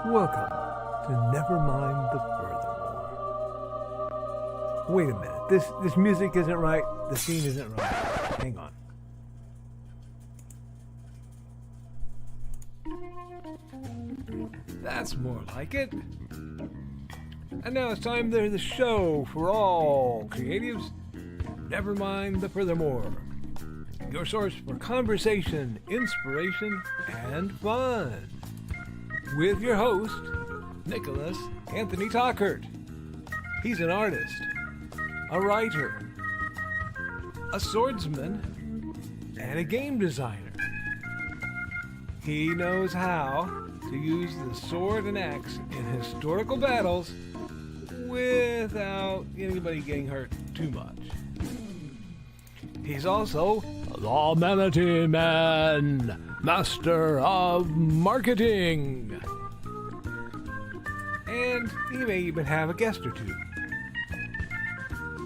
Welcome to Nevermind the Furthermore. Wait a minute, this music isn't right, the scene isn't right. Hang on. That's more like it. And now it's time to the show for all creatives. Nevermind the Furthermore. Your source for conversation, inspiration, and fun. With your host, Nicholas Anthony Tockert. He's an artist, a writer, a swordsman, and a game designer. He knows how to use the sword and axe in historical battles without anybody getting hurt too much. He's also the Manatee Man, master of marketing. And he may even have a guest or two.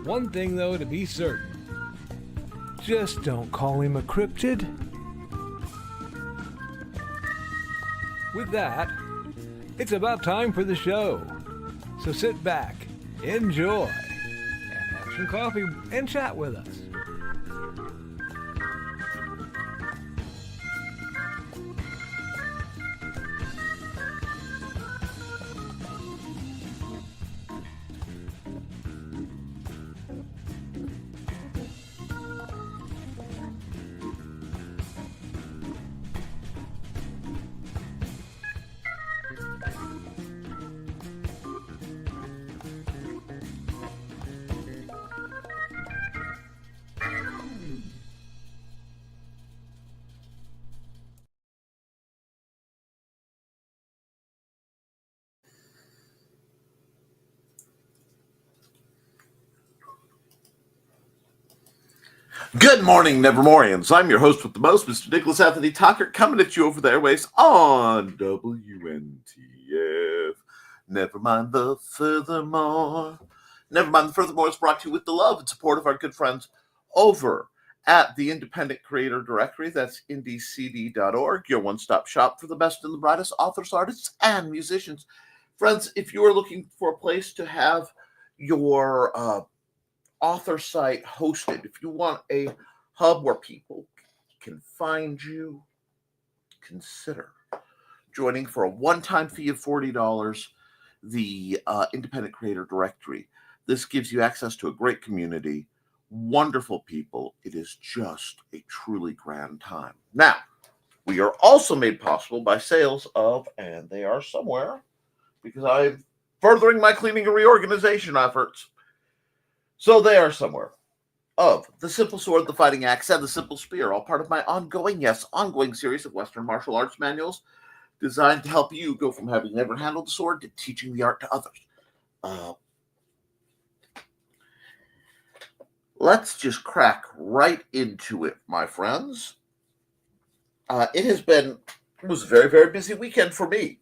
One thing, though, to be certain. Just don't call him a cryptid. With that, it's about time for the show. So sit back, enjoy, and have some coffee and chat with us. Good morning, Nevermorians. I'm your host with the most, Mr. Nicholas Anthony Tockert, coming at you over the airways on WNTF. Never mind the furthermore. Nevermind the Furthermore is brought to you with the love and support of our good friends over at the Independent Creator Directory. That's indiecd.org, your one-stop shop for the best and the brightest authors, artists, and musicians. Friends, if you are looking for a place to have your author site hosted, if you want a hub where people can find you, consider joining for a one-time fee of $40 the Independent Creator Directory. This gives you access to a great community, wonderful people. It is just a truly grand time. Now, we are also made possible by sales of, and they are somewhere, because I'm furthering my cleaning and reorganization efforts. So they are somewhere. Of the Simple Sword, the Fighting Axe, and the Simple Spear, all part of my ongoing series of Western martial arts manuals designed to help you go from having never handled a sword to teaching the art to others. Let's just crack right into it, my friends. It was a very, very busy weekend for me.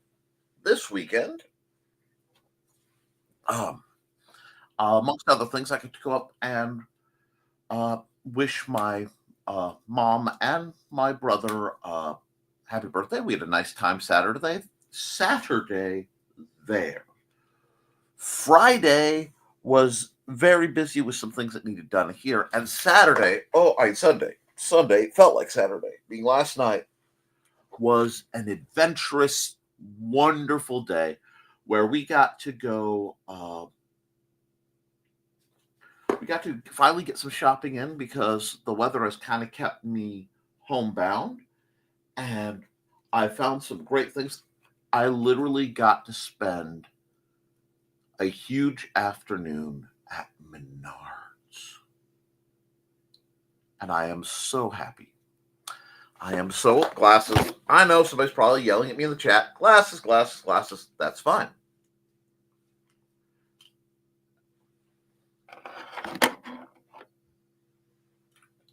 This weekend, amongst other things, I get to go up and wish my mom and my brother happy birthday. We had a nice time Saturday there. Friday was very busy with some things that needed done here. And Sunday felt like Saturday. Being last night was an adventurous, wonderful day where we got to go we got to finally get some shopping in because the weather has kind of kept me homebound, and I found some great things. I literally got to spend a huge afternoon at Menards, and I am so happy. Glasses. I know somebody's probably yelling at me in the chat. Glasses. That's fine.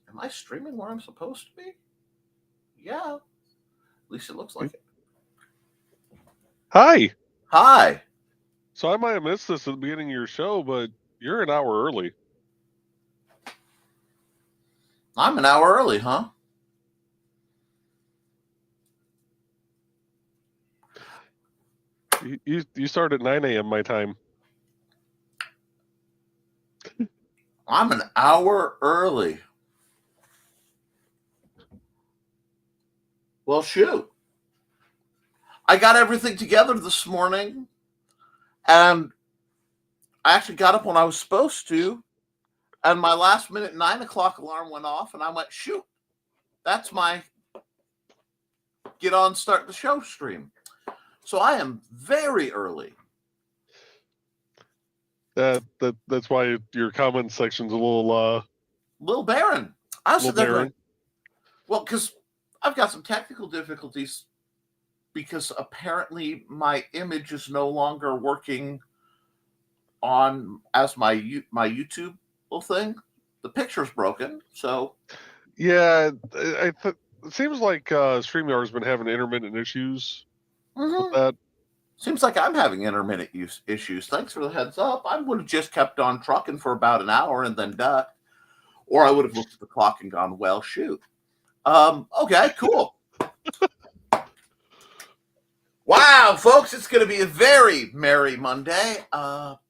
Am I streaming where I'm supposed to be? Yeah. At least it looks like it. Hi. Hi. So I might have missed this at the beginning of your show, but you're an hour early. I'm an hour early, huh? You start at 9 a.m. my time. I'm an hour early. Well, shoot. I got everything together this morning, and I actually got up when I was supposed to, and my last minute 9 o'clock alarm went off, and I went, shoot, that's my get on, start the show stream. So I am very early. That's why your comment section's a little barren. I was little there barren. going, well, because I've got some technical difficulties because apparently my image is no longer working on as my YouTube little thing. The picture's broken, so Yeah, it seems like StreamYard's been having intermittent issues with that. Seems like I'm having intermittent issues. Thanks for the heads up. I would have just kept on trucking for about an hour and then ducked. Or I would have looked at the clock and gone, well, shoot. Okay, cool. Wow, folks, it's going to be a very merry Monday. Well,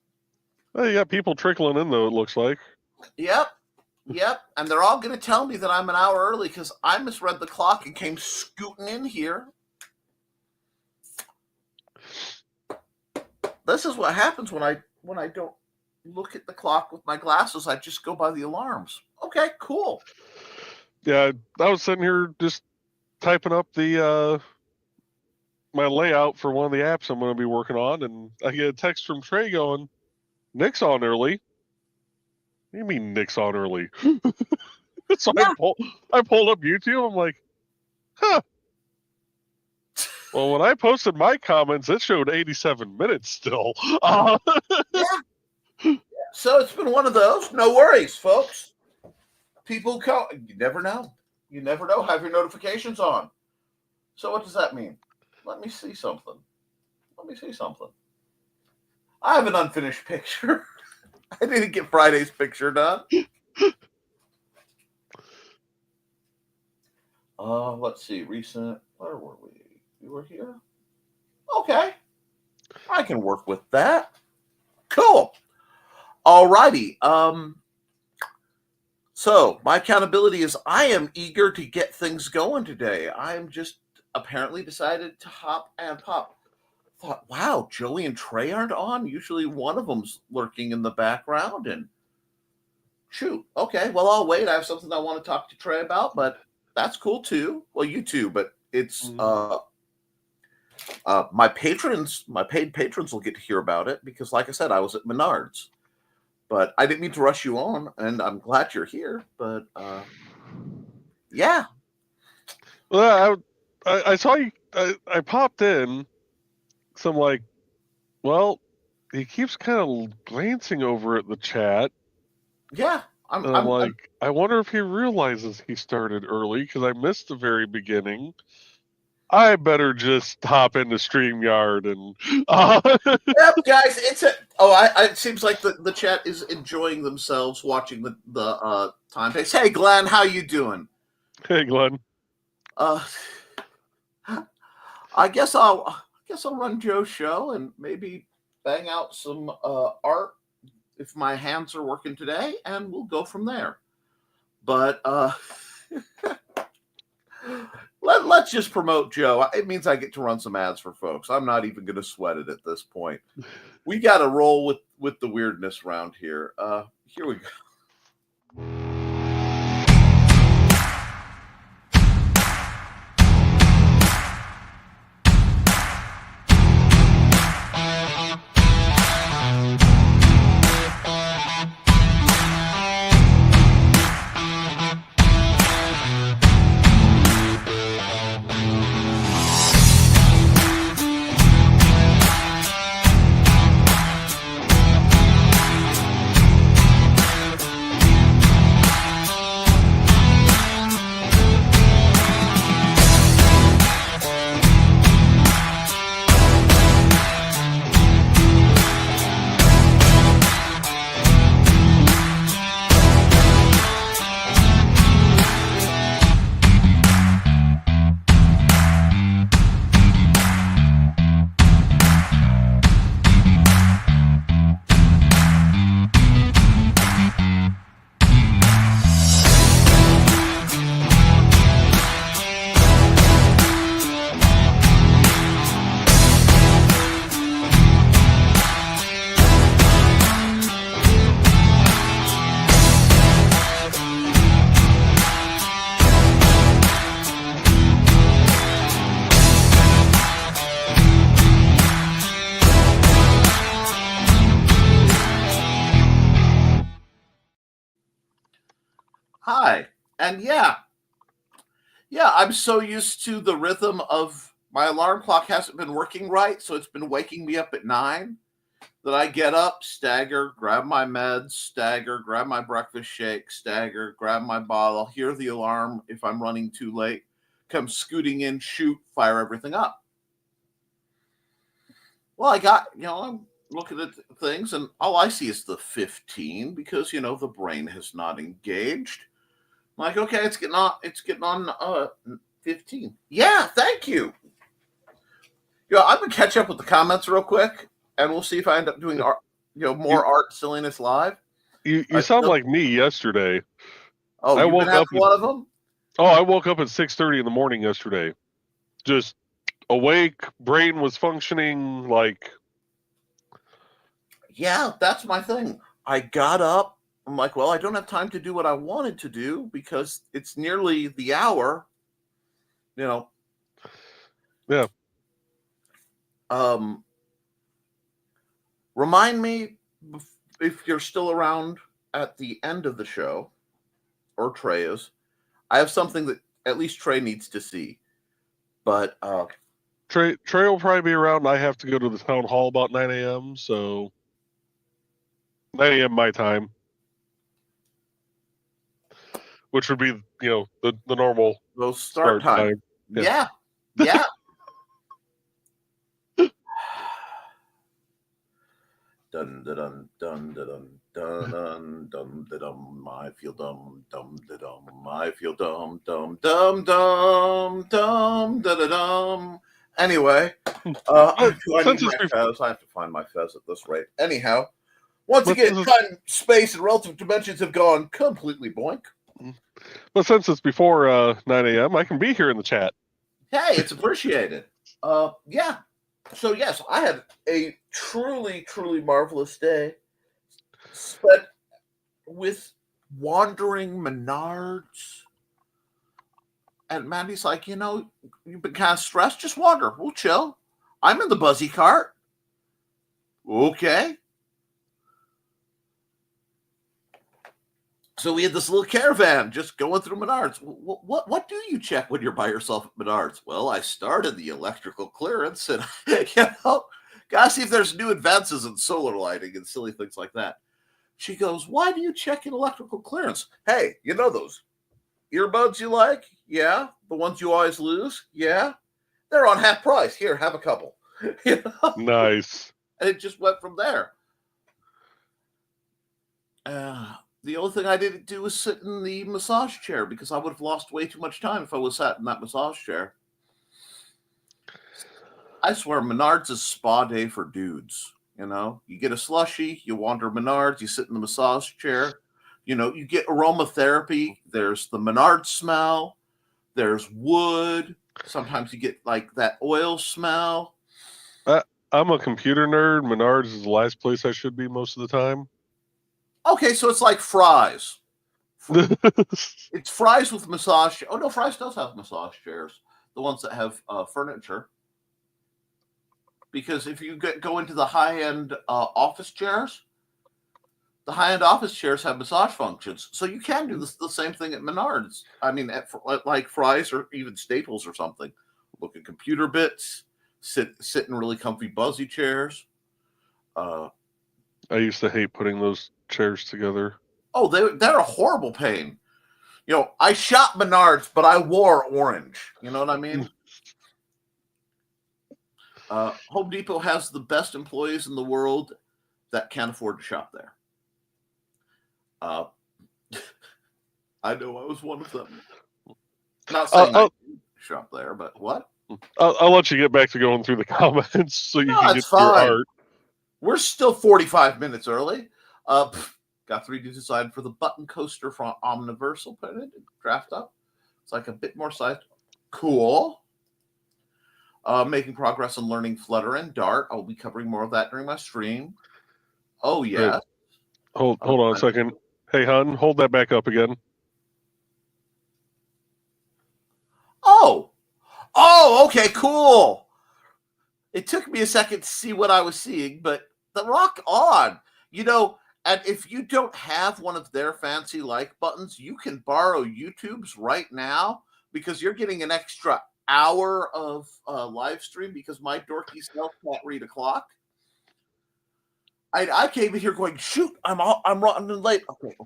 you got people trickling in, though, it looks like. Yep. And they're all going to tell me that I'm an hour early because I misread the clock and came scooting in here. This is what happens when I don't look at the clock with my glasses. I just go by the alarms. Okay, cool. Yeah, I was sitting here just typing up the my layout for one of the apps I'm going to be working on, and I get a text from Trey going, "Nick's on early." What do you mean Nick's on early? So yeah. I pulled up YouTube. I'm like, huh. Well, when I posted my comments, it showed 87 minutes still. Yeah. So it's been one of those. No worries, folks. People come. You never know. You never know. Have your notifications on. So what does that mean? Let me see something. I have an unfinished picture. I didn't get Friday's picture done. Let's see. Recent. Where were we? We were here. Okay. I can work with that. Cool. All righty. So my accountability is I am eager to get things going today. I am just apparently decided to hop and pop. Thought, wow, Joey and Trey aren't on. Usually one of them's lurking in the background. And shoot. Okay. Well, I'll wait. I have something I want to talk to Trey about, but that's cool too. Well, you too, but it's my paid patrons will get to hear about it because, like I said, I was at Menards. But I didn't mean to rush you on, and I'm glad you're here. But yeah. Well, I saw you. I popped in. So I'm like, well, he keeps kind of glancing over at the chat. Yeah. I'm like, I wonder if he realizes he started early because I missed the very beginning. I better just hop into StreamYard and. Yep, guys, it seems like the chat is enjoying themselves watching the time pace. Hey, Glenn, how you doing? Hey, Glenn. I guess I'll run Joe's show and maybe bang out some art if my hands are working today, and we'll go from there. But let's just promote Joe. It means I get to run some ads for folks. I'm not even going to sweat it at this point. We got to roll with the weirdness around here. Here we go. And yeah, I'm so used to the rhythm of my alarm clock hasn't been working right, so it's been waking me up at 9. That I get up, stagger, grab my meds, stagger, grab my breakfast shake, stagger, grab my bottle, hear the alarm if I'm running too late, come scooting in, shoot, fire everything up. Well, I'm looking at things, and all I see is the 15 because, the brain has not engaged. I'm like, okay, it's getting on 15. Yeah, thank you. I'm going to catch up with the comments real quick, and we'll see if I end up doing more art silliness live. You sound like me yesterday. Oh, I you've woke been having up one of them? Oh, I woke up at 6:30 in the morning yesterday. Just awake, brain was functioning like. Yeah, that's my thing. I got up. I'm like, well, I don't have time to do what I wanted to do because it's nearly the hour. Yeah. Remind me if you're still around at the end of the show, or Trey is. I have something that at least Trey needs to see. But Trey will probably be around. I have to go to the town hall about 9 a.m. So 9 a.m. my time, which would be the normal those start time. Yeah. Dun dun dun dun dun dun dun dum. I feel dumb dum. I feel dumb dum dum. Anyway, I need my fez. I have to find my fez at this rate. Anyhow, once again, time, space, and relative dimensions have gone completely boink. But since it's before 9 a.m., I can be here in the chat. Hey, it's appreciated. Yeah. So yes, I had a truly, truly marvelous day spent with wandering Menards. And Mandy's like, you've been kind of stressed. Just wander. We'll chill. I'm in the buzzy cart. Okay. So we had this little caravan just going through Menards. What do you check when you're by yourself at Menards? Well, I started the electrical clearance and, gotta see if there's new advances in solar lighting and silly things like that. She goes, why do you check in electrical clearance? Hey, those earbuds you like? Yeah. The ones you always lose? Yeah. They're on half price. Here, have a couple. Nice. And it just went from there. The only thing I didn't do was sit in the massage chair because I would have lost way too much time if I was sat in that massage chair. I swear, Menards is spa day for dudes. You get a slushie, you wander Menards, you sit in the massage chair. You get aromatherapy. There's the Menards smell. There's wood. Sometimes you get like that oil smell. I'm a computer nerd. Menards is the last place I should be most of the time. Okay, so it's like Fry's. It's Fry's with massage. Oh no, Fry's does have massage chairs. The ones that have furniture. Because if you go into the high-end office chairs, the high-end office chairs have massage functions. So you can do the same thing at Menards. I mean, like Fry's or even Staples or something. Look at computer bits. Sit in really comfy buzzy chairs. I used to hate putting those chairs together. Oh, they're a horrible pain. I shop Menards, but I wore orange. You know what I mean? Home Depot has the best employees in the world that can't afford to shop there. I know I was one of them. Not saying I shop there, but what? I'll let you get back to going through the comments so you can get to your art. We're still 45 minutes early. Got 3D design for the button coaster from Omniversal printed, draft up. It's like a bit more size. Cool. Making progress on learning Flutter and Dart. I'll be covering more of that during my stream. Oh, yeah. Hold on a second. Hey, hon, hold that back up again. Oh, okay, cool. It took me a second to see what I was seeing, but the rock on. And if you don't have one of their fancy like buttons, you can borrow YouTube's right now because you're getting an extra hour of live stream because my dorky self can't read a clock. I came in here going, shoot, I'm running late. Okay,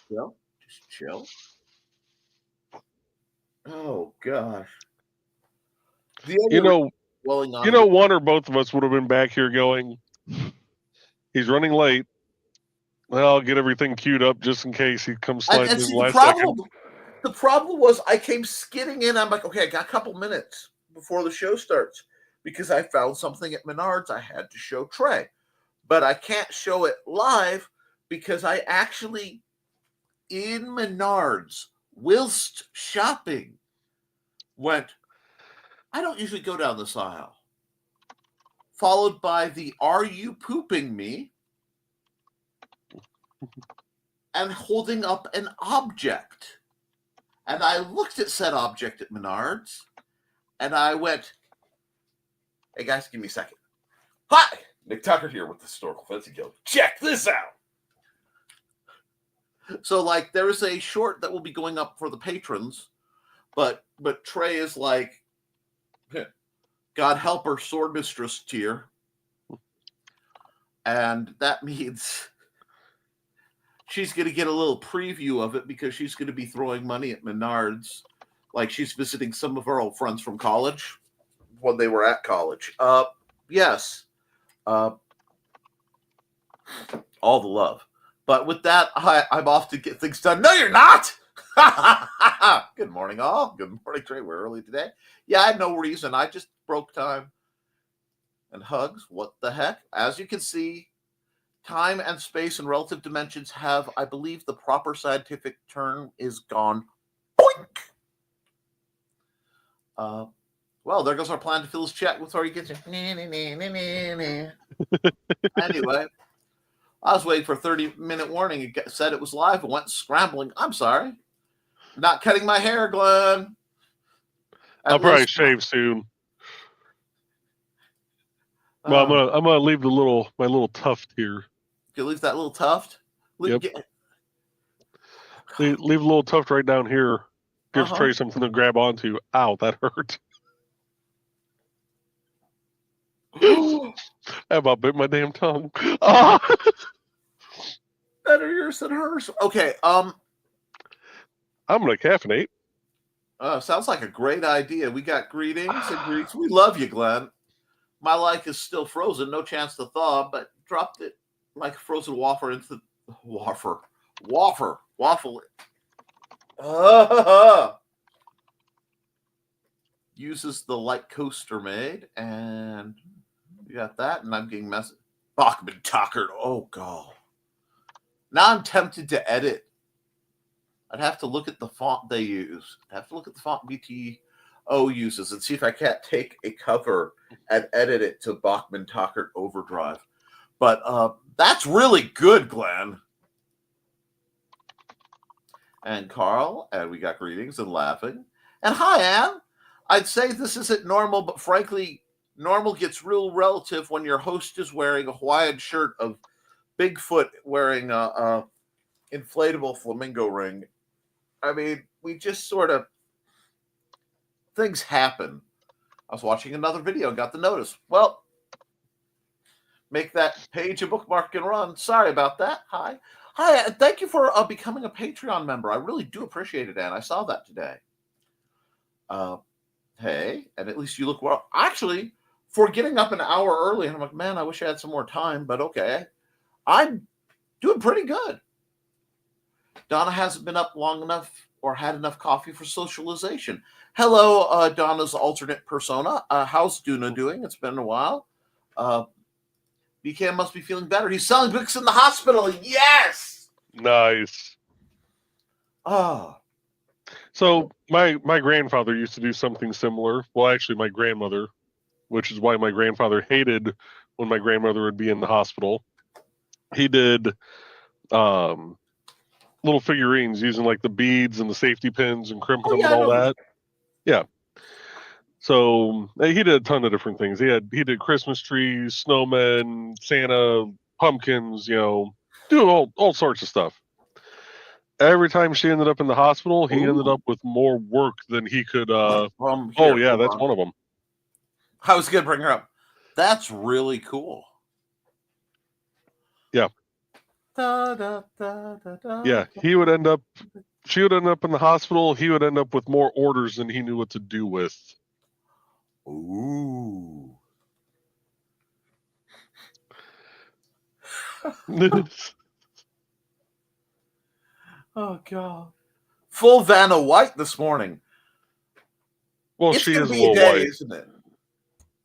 chill, just chill. Oh gosh. One or both of us would have been back here going, he's running late. Well, I'll get everything queued up just in case he comes sliding in the last second. The problem was I came skidding in. I'm like, okay, I got a couple minutes before the show starts because I found something at Menards I had to show Trey. But I can't show it live because I actually, in Menards, whilst shopping, went, I don't usually go down this aisle. Followed by the "Are you pooping me?" and holding up an object. And I looked at said object at Menards, and I went, hey guys, give me a second. Hi, Nick Tockert here with the Historical Fencing Guild. Check this out. So, like, there is a short that will be going up for the patrons, but Trey is like, God help her, sword mistress tier. And that means she's going to get a little preview of it because she's going to be throwing money at Menards. Like she's visiting some of her old friends from college when they were at college. Yes. All the love. But with that, I'm off to get things done. No, you're not! Good morning, all. Good morning, Trey. We're early today. Yeah, I had no reason. I just broke time. And hugs. What the heck? As you can see, time and space and relative dimensions have, I believe, the proper scientific term is gone. Boink! Well, there goes our plan to fill his chat before he gets here. Anyway, I was waiting for a 30-minute warning. It said it was live and went scrambling. I'm sorry. Not cutting my hair, Glenn. I'll probably shave soon. Well, I'm gonna leave my little tuft here. You leave that little tuft? Yep. Leave a little tuft right down here. Gives Trey something to grab onto. Ow, that hurt. I about bit my damn tongue. Better yours than hers. Okay, I'm gonna caffeinate. Sounds like a great idea. We got greetings and greets. We love you, Glenn. My like is still frozen, no chance to thaw, but dropped it like a frozen waffle into the waffle. Uses the light coaster made, and you got that, and I'm getting messy. Bachman Tockert. Oh god. Now I'm tempted to edit. I'd have to look at the font they use. I'd have to look at the font BTO uses and see if I can't take a cover and edit it to Bachman Tockert Overdrive. But that's really good, Glenn. And Carl, and we got greetings and laughing. And hi, Ann. I'd say this isn't normal, but frankly, normal gets real relative when your host is wearing a Hawaiian shirt of Bigfoot wearing a inflatable flamingo ring. I mean, we just sort of, things happen. I was watching another video and got the notice. Well, make that page a bookmark and run. Sorry about that. Hi, thank you for becoming a Patreon member. I really do appreciate it, Ann. I saw that today. Hey, and at least you look well. Actually, for getting up an hour early, and I'm like, man, I wish I had some more time, but okay. I'm doing pretty good. Donna hasn't been up long enough or had enough coffee for socialization. Hello, Donna's alternate persona. How's Duna doing? It's been a while. BK must be feeling better. He's selling books in the hospital. Yes! Nice. Oh. So my grandfather used to do something similar. Well, actually, my grandmother, which is why my grandfather hated when my grandmother would be in the hospital. He did little figurines using like the beads and the safety pins and crimping them and all that. Yeah. So he did a ton of different things. He did Christmas trees, snowmen, Santa, pumpkins, do all sorts of stuff. Every time she ended up in the hospital, he ended up with more work than he could. Here, oh yeah, that's one of them. I was going to bring her up. That's really cool. Yeah. Yeah, he would end up. She would end up in the hospital. He would end up with more orders than he knew what to do with. Ooh. Oh God. Full Vanna White this morning. Well, it's she gonna is a be little day, white, isn't it?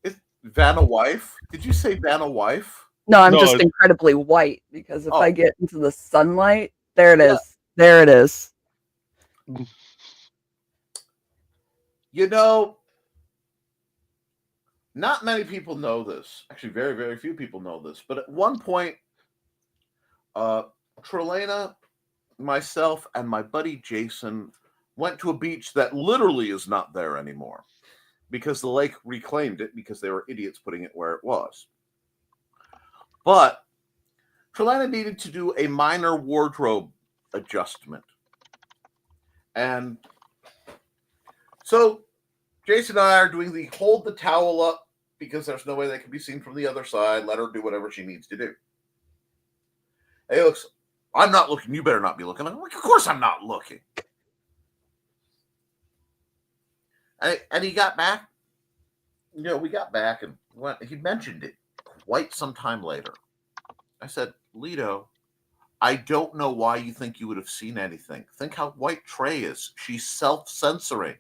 It's Vanna Wife. Did you say Vanna Wife? No, I'm just incredibly white because if I get into the sunlight, there it is. There it is. You know, not many people know this. Actually, very, very few people know this. But at one point, Trelana, myself, and my buddy Jason went to a beach that literally is not there anymore because the lake reclaimed it because they were idiots putting it where it was. But Trelana needed to do a minor wardrobe adjustment. And so Jason and I are doing the hold the towel up because there's no way they can be seen from the other side. Let her do whatever she needs to do. Hey, looks, I'm not looking. You better not be looking. I'm like, of course I'm not looking. And he got back. You know, we got back and he mentioned it quite some time later. I said, Lito, I don't know why you think you would have seen anything. Think how white Trey is. She's self-censoring.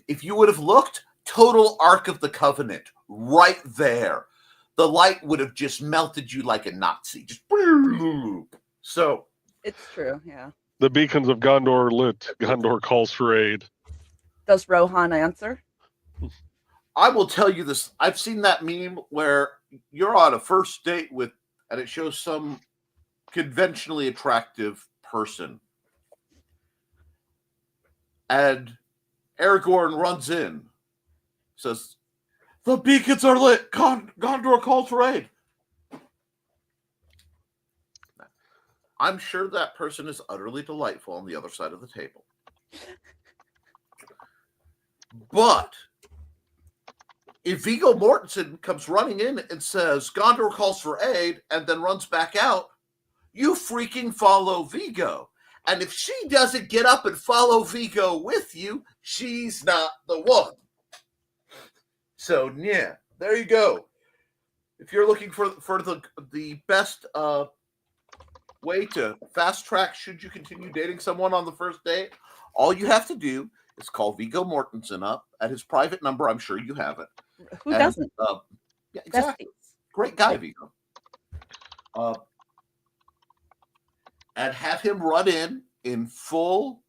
If you would have looked, total Ark of the Covenant, right there. The light would have just melted you like a Nazi. Just so. It's true, yeah. The beacons of Gondor lit. Gondor calls for aid. Does Rohan answer? I will tell you this. I've seen that meme where you're on a first date with, and it shows some conventionally attractive person. And Aragorn runs in, says, the beacons are lit. Gondor calls for aid. I'm sure that person is utterly delightful on the other side of the table. But if Viggo Mortensen comes running in and says, Gondor calls for aid, and then runs back out, you freaking follow Viggo. And if she doesn't get up and follow Viggo with you, she's not the one. So, yeah, there you go. If you're looking for the best way to fast track should you continue dating someone on the first date, all you have to do is call Viggo Mortensen up at his private number. I'm sure you have it. Who doesn't? Yeah, exactly. Great guy, Viggo. And have him run in full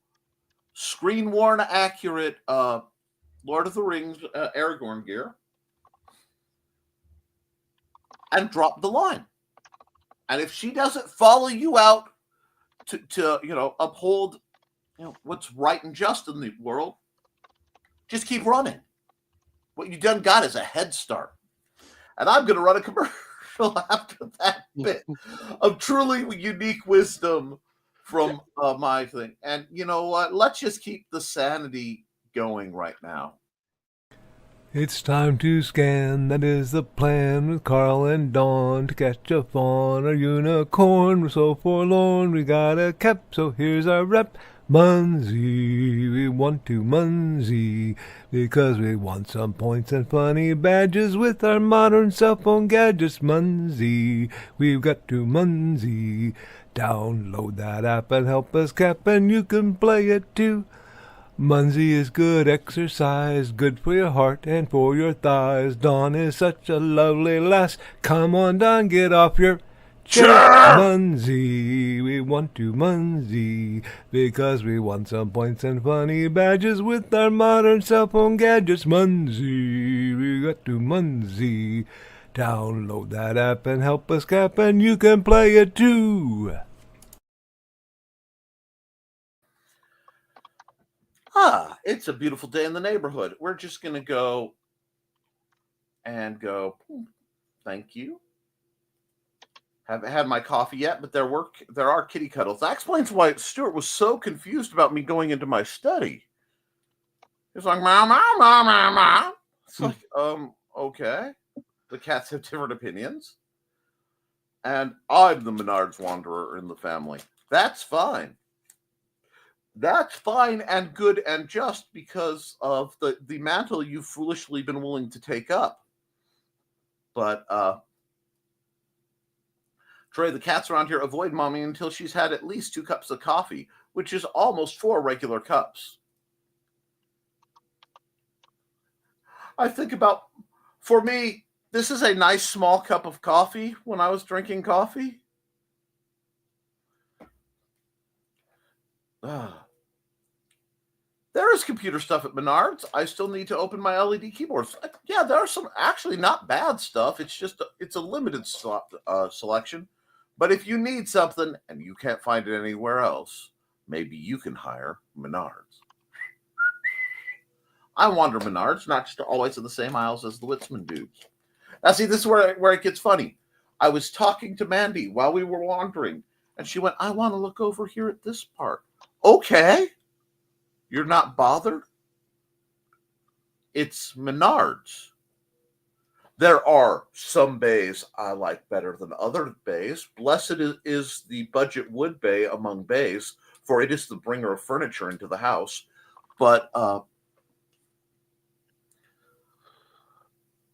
screen-worn, accurate Lord of the Rings Aragorn gear and drop the line. And if she doesn't follow you out to uphold what's right and just in the world, just keep running. What you done got is a head start. And I'm going to run a commercial after that bit of truly unique wisdom from my thing. And you know what? Let's just keep the sanity going right now. It's time to scan, that is the plan, with Carl and Dawn to catch a fawn or unicorn. We're so forlorn, we got a cap, so here's our rep. Munsey, we want to Munsey, because we want some points and funny badges with our modern cell phone gadgets. Munsey, we've got to Munsey. Download that app and help us cap, and you can play it too. Munsey is good exercise, good for your heart and for your thighs. Dawn is such a lovely lass. Come on, Dawn, get off your chair. Munsey, we want to Munsey, because we want some points and funny badges with our modern cell phone gadgets. Munsey, we got to Munsey. Download that app and help us cap, and you can play it too. It's a beautiful day in the neighborhood. We're just going to go, thank you. Haven't had my coffee yet, but there are kitty cuddles. That explains why Stuart was so confused about me going into my study. He's like, meow, meow, meow, meow, meow. It's like, okay. The cats have different opinions. And I'm the Menards wanderer in the family. That's fine. That's fine and good and just because of the mantle you've foolishly been willing to take up. But, Trey, the cats around here avoid mommy until she's had at least 2 cups of coffee, which is almost 4 regular cups. I think about, for me, this is a nice small cup of coffee when I was drinking coffee. There is computer stuff at Menards. I still need to open my LED keyboards. Yeah, there are some actually not bad stuff. It's just it's a limited selection. But if you need something and you can't find it anywhere else, maybe you can hire Menards. I wander Menards, not just always in the same aisles as the Witzman dudes. Now, see, this is where it gets funny. I was talking to Mandy while we were wandering, and she went, I want to look over here at this part. Okay. You're not bothered? It's Menards. There are some bays I like better than other bays. Blessed is the budget wood bay among bays, for it is the bringer of furniture into the house. But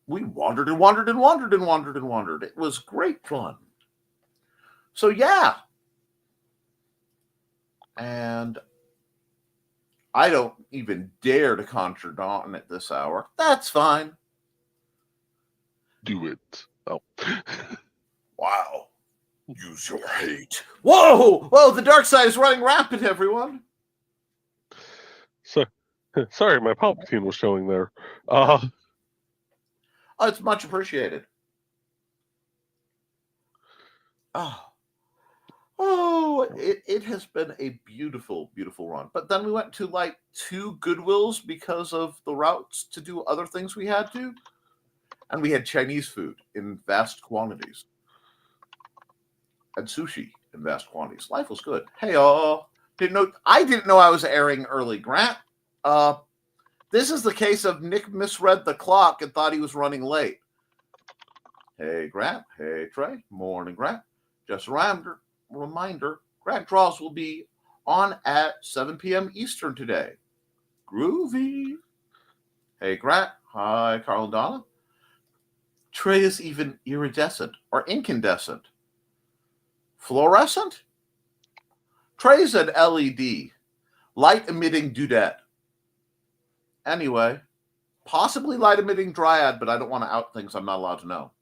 we wandered and wandered and wandered and wandered and wandered. It was great fun. So, yeah. And I don't even dare to conjure Dawn at this hour. That's fine. Do it. Oh. Wow. Use your hate. Whoa! Whoa, the dark side is running rampant, everyone. So, sorry, my Palpatine was showing there. Oh, it's much appreciated. It has been a beautiful, beautiful run. But then we went to like 2 Goodwills because of the routes to do other things we had to. And we had Chinese food in vast quantities. And sushi in vast quantities. Life was good. Hey, I didn't know I was airing early, Grant. This is the case of Nick misread the clock and thought he was running late. Hey, Grant. Hey, Trey. Morning, Grant. Just a reminder, Grant Draws will be on at 7 p.m. Eastern today. Groovy. Hey, Grant. Hi, Carl and Donna. Trey is even iridescent or incandescent. Fluorescent? Trey's an LED. Light-emitting dudette. Anyway, possibly light-emitting dryad, but I don't want to out things I'm not allowed to know.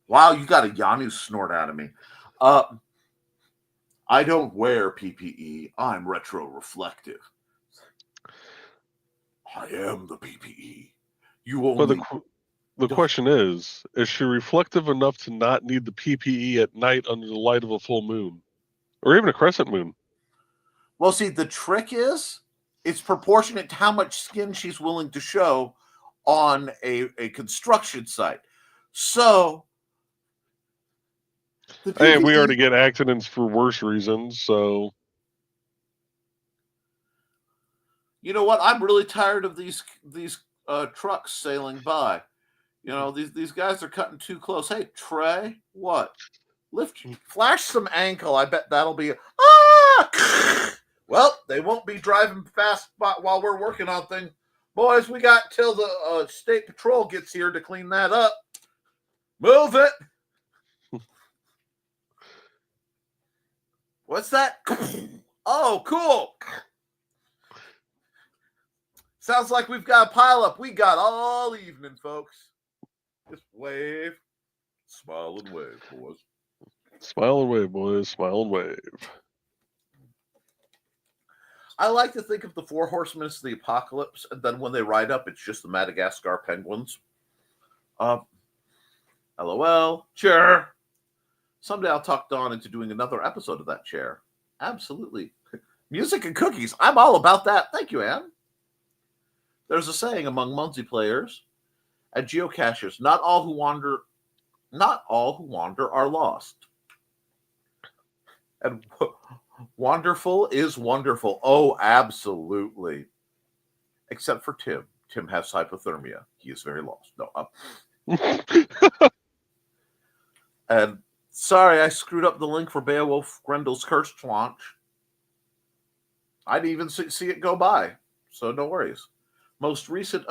Wow, you got a Yanu snort out of me. I don't wear PPE. I'm retro-reflective. I am the PPE. You only... But the question is she reflective enough to not need the PPE at night under the light of a full moon? Or even a crescent moon? Well, see, the trick is it's proportionate to how much skin she's willing to show on a construction site. So... Hey, we already get accidents for worse reasons, so... You know what? I'm really tired of these trucks sailing by. You know, these guys are cutting too close. Hey, Trey, what? Flash some ankle. I bet that'll be... Well, they won't be driving fast while we're working on things. Boys, we got till the state patrol gets here to clean that up. Move it. What's that? Oh, cool. Sounds like we've got a pile up. We got all evening, folks. Just wave. Smile and wave, boys. Smile and wave, boys. Smile and wave. I like to think of the 4 horsemen as the apocalypse, and then when they ride up, it's just the Madagascar penguins. LOL. Sure. Someday I'll talk Dawn into doing another episode of that chair. Absolutely. Music and cookies. I'm all about that. Thank you, Anne. There's a saying among Muncie players, and geocachers. Not all who wander are lost. And wonderful is wonderful. Oh, absolutely. Except for Tim. Tim has hypothermia. He is very lost. No. And sorry, I screwed up the link for Beowulf Grendel's Curse launch. I didn't even see it go by. So no worries. Most recent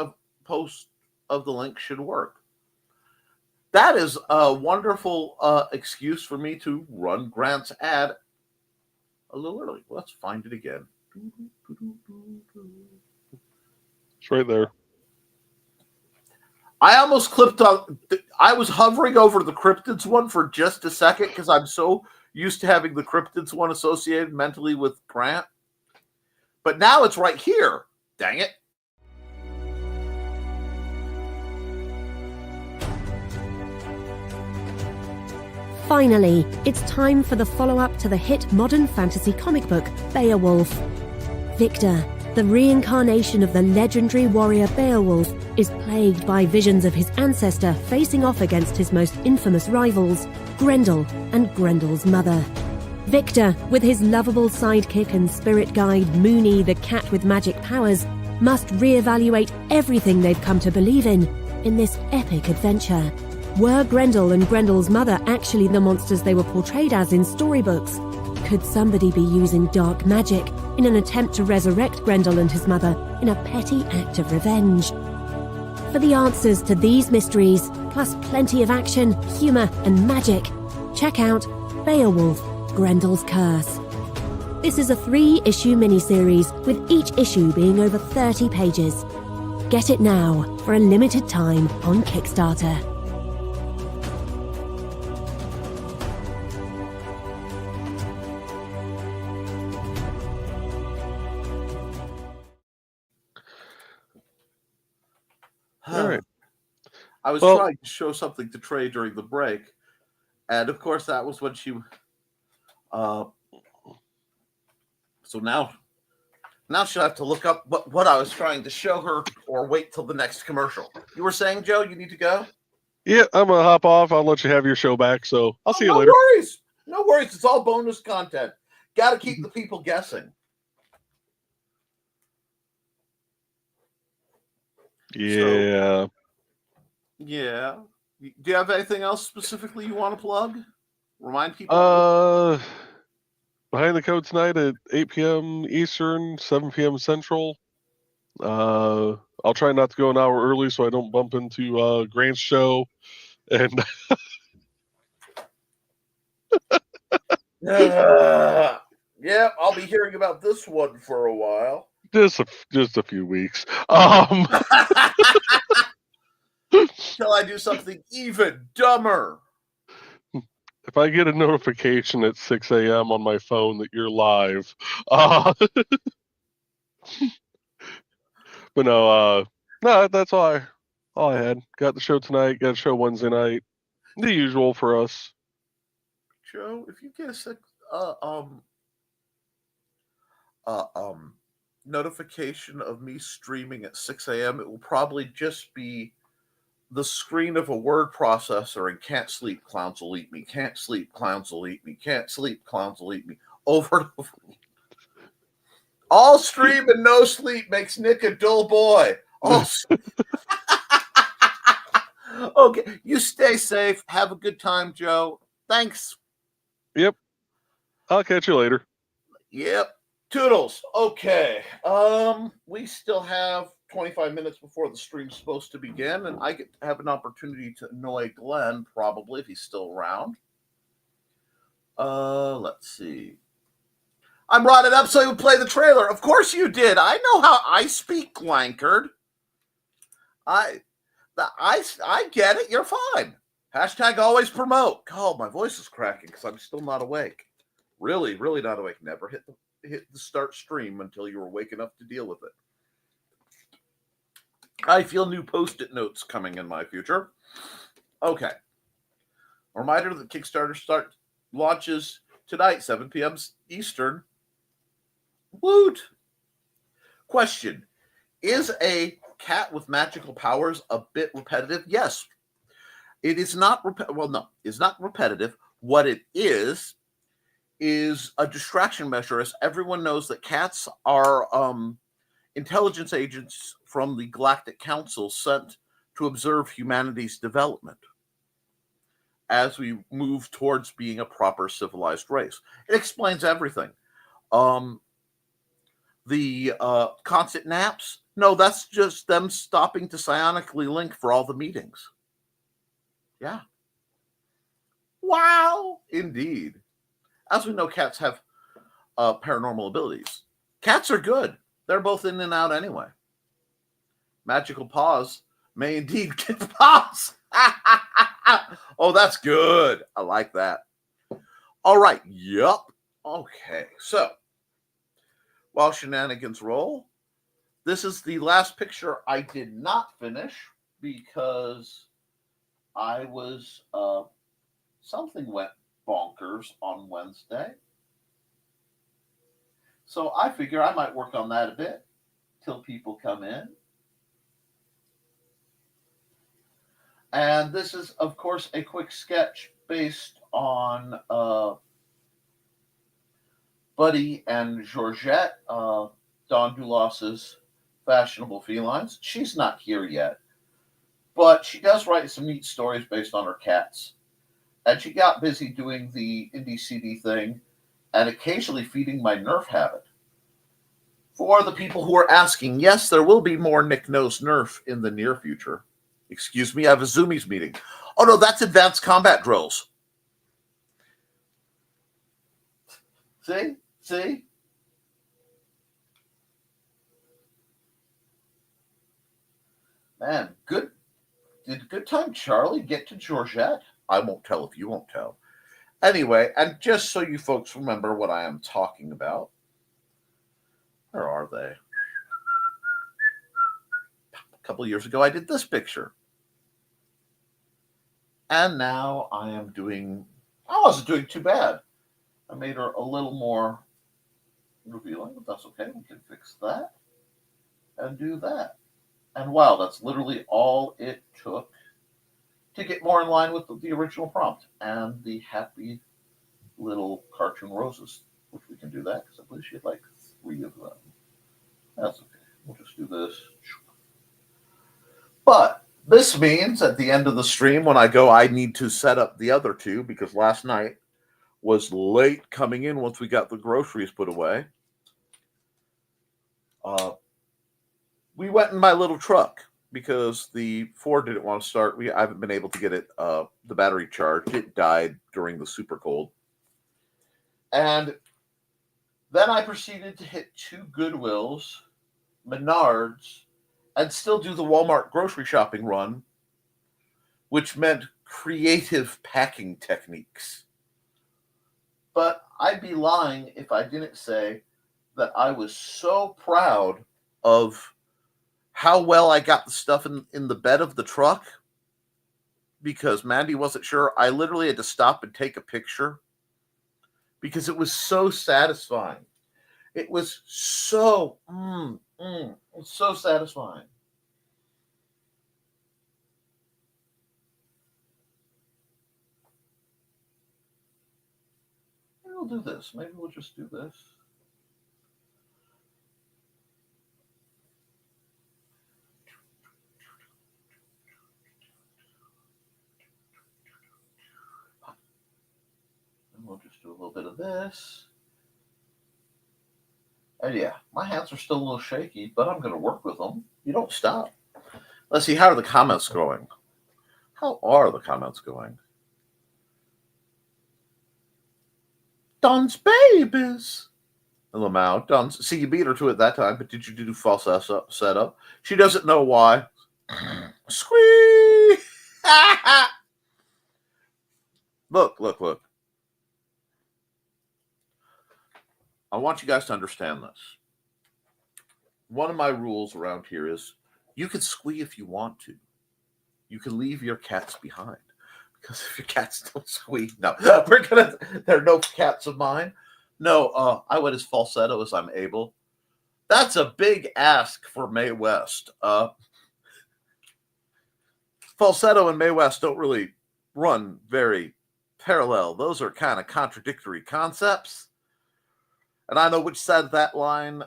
post of the link should work. That is a wonderful excuse for me to run Grant's ad a little early. Let's find it again. It's right there. I almost clipped on. I was hovering over the cryptids one for just a second because I'm so used to having the cryptids one associated mentally with Grant. But now it's right here. Dang it. Finally, it's time for the follow-up to the hit modern fantasy comic book, Beowulf. Victor, the reincarnation of the legendary warrior Beowulf, is plagued by visions of his ancestor facing off against his most infamous rivals, Grendel and Grendel's mother. Victor, with his lovable sidekick and spirit guide Moony the cat with magic powers, must reevaluate everything they've come to believe in this epic adventure. Were Grendel and Grendel's mother actually the monsters they were portrayed as in storybooks? Could somebody be using dark magic in an attempt to resurrect Grendel and his mother in a petty act of revenge? For the answers to these mysteries, plus plenty of action, humour and magic, check out Beowulf, Grendel's Curse. This is a 3-issue miniseries, with each issue being over 30 pages. Get it now for a limited time on Kickstarter. All right. I was trying to show something to Trey during the break, and of course that was when she. So now she'll have to look up what I was trying to show her, or wait till the next commercial. You were saying, Joe, you need to go? Yeah, I'm gonna hop off. I'll let you have your show back. So I'll see you later. No worries. It's all bonus content. Got to keep the people guessing. Yeah. Yeah. Do you have anything else specifically you want to plug? Remind people. Behind the Code tonight at 8 p.m. Eastern, 7 p.m. Central. I'll try not to go an hour early so I don't bump into Grant's show. And yeah, I'll be hearing about this one for a while. just a few weeks. Till I do something even dumber. If I get a notification at 6 a.m. on my phone that you're live, but no, that's all I had. Got the show tonight. Got a show Wednesday night. The usual for us. Joe, if you get a notification of me streaming at 6 a.m., it will probably just be the screen of a word processor and "can't sleep, clowns will eat me, can't sleep, clowns will eat me, can't sleep, clowns will eat me," over and over. All stream and no sleep makes Nick a dull boy. Okay, you stay safe. Have a good time, Joe. Thanks. Yep. I'll catch you later. Yep. Toodles. Okay. We still have 25 minutes before the stream's supposed to begin, and I get to have an opportunity to annoy Glenn, probably, if he's still around. Let's see. I brought it up so he would play the trailer. Of course you did. I know how I speak, Glankard. I get it. You're fine. Hashtag always promote. Oh, my voice is cracking because I'm still not awake. Really, really not awake. Never hit the start stream until you were awake enough to deal with it. I feel new Post-it notes coming in my future. Okay. A reminder that Kickstarter launches tonight, 7 p.m. Eastern. Woot! Question. Is a cat with magical powers a bit repetitive? Yes. It is not, it's not repetitive. What it is a distraction measure, as everyone knows that cats are intelligence agents from the Galactic Council sent to observe humanity's development as we move towards being a proper civilized race. It explains everything. The constant naps, no, that's just them stopping to psionically link for all the meetings. Yeah. Wow, indeed. As we know, cats have paranormal abilities. Cats are good. They're both in and out anyway. Magical paws may indeed get the paws. Oh, that's good. I like that. All right. Yup. Okay. So, while shenanigans roll, this is the last picture I did not finish because I was, something went bonkers on Wednesday. So I figure I might work on that a bit till people come in. And this is, of course, a quick sketch based on Buddy and Georgette, Don Doulas's fashionable felines. She's not here yet, but she does write some neat stories based on her cats. And she got busy doing the indie CD thing and occasionally feeding my Nerf habit. For the people who are asking, yes, there will be more Nick Knows Nerf in the near future. Excuse me, I have a Zoomies meeting. Oh, no, that's advanced combat drills. See? See? Man, good. Did good time Charlie get to Georgette? I won't tell if you won't tell. Anyway, and just so you folks remember what I am talking about, where are they? A couple of years ago, I did this picture. And now I am doing, I wasn't doing too bad. I made her a little more revealing, but that's okay. We can fix that and do that. And wow, that's literally all it took to get more in line with the original prompt and the happy little cartoon roses, which we can do that because I believe she had like 3 of them. That's okay. We'll just do this. But this means at the end of the stream, when I go, I need to set up the other 2 because last night was late coming in once we got the groceries put away. We went in my little truck because the Ford didn't want to start. I haven't been able to get it, the battery charged. It died during the super cold. And then I proceeded to hit 2 Goodwills, Menards, and still do the Walmart grocery shopping run, which meant creative packing techniques. But I'd be lying if I didn't say that I was so proud of how well I got the stuff in the bed of the truck, because Mandy wasn't sure. I literally had to stop and take a picture because it was so satisfying. It was so, so satisfying. Maybe we'll do this. Maybe we'll just do this. And we'll just do a little bit of this. And yeah, my hands are still a little shaky, but I'm going to work with them. You don't stop. Let's see, how are the comments going? How are the comments going? Don's babies. Lamau, Don's. See, you beat her to it that time, but did you do false setup? She doesn't know why. Squeak! Look. I want you guys to understand this. One of my rules around here is you can squee if you want to. You can leave your cats behind. Because if your cats don't squee, no. There are no cats of mine. No, I went as falsetto as I'm able. That's a big ask for Mae West. Falsetto and Mae West don't really run very parallel. Those are kind of contradictory concepts. And I know which side of that line.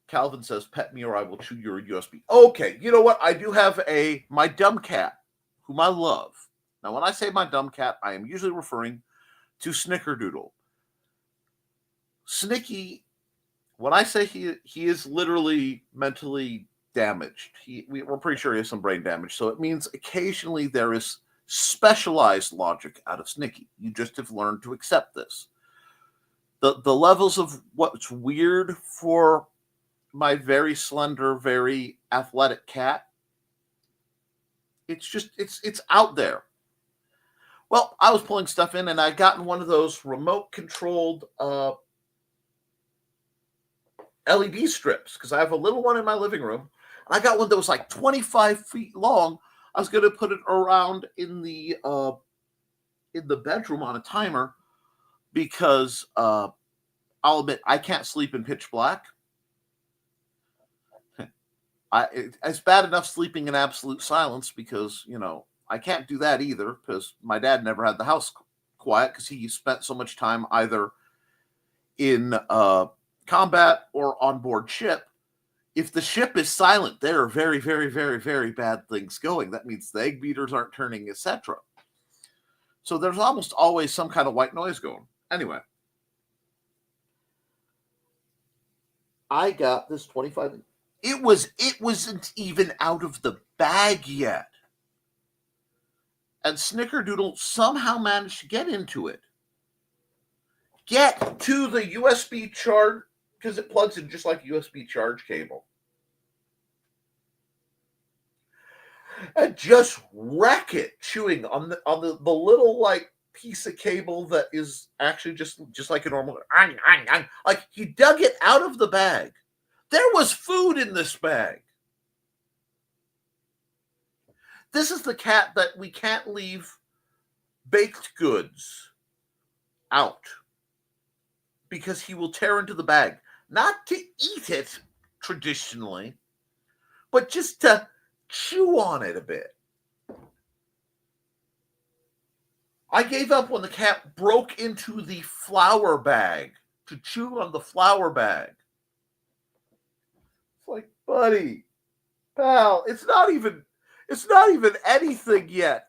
Calvin says, pet me or I will chew your USB. Okay, you know what? I do have my dumb cat, whom I love. Now, when I say my dumb cat, I am usually referring to Snickerdoodle. Snicky, when I say he is literally mentally damaged, we're pretty sure he has some brain damage. So it means occasionally there is specialized logic out of Snicky. You just have learned to accept this. The levels of what's weird for my very slender, very athletic cat, it's out there. Well, I was pulling stuff in and I gotten one of those remote controlled LED strips because I have a little one in my living room. And I got one that was like 25 feet long. I was going to put it around in the bedroom on a timer because I'll admit I can't sleep in pitch black. It's bad enough sleeping in absolute silence because, I can't do that either because my dad never had the house quiet because he spent so much time either in combat or on board ship. If the ship is silent, there are very, very, very, very bad things going. That means the egg beaters aren't turning, etc. So there's almost always some kind of white noise going. Anyway, I got this 25. It wasn't even out of the bag yet. And Snickerdoodle somehow managed to get into it. Get to the USB charge, because it plugs in just like a USB charge cable. And just wreck it, chewing on the little like piece of cable that is actually just like a normal. Like he dug it out of the bag. There was food in this bag. This is the cat that we can't leave baked goods out because he will tear into the bag. Not to eat it traditionally, but just to chew on it a bit. I gave up when the cat broke into the flour bag to chew on the flour bag. It's like, buddy, pal, it's not even anything yet.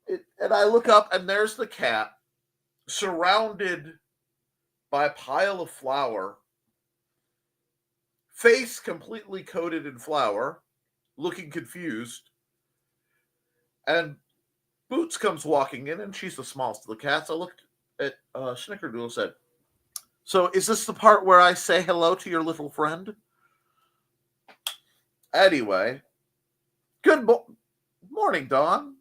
And I look up and there's the cat surrounded by a pile of flour, face completely coated in flour, looking confused. And Boots comes walking in and she's the smallest of the cats. I looked at Snickerdoodle and said, so is this the part where I say hello to your little friend? Anyway, good morning, Dawn.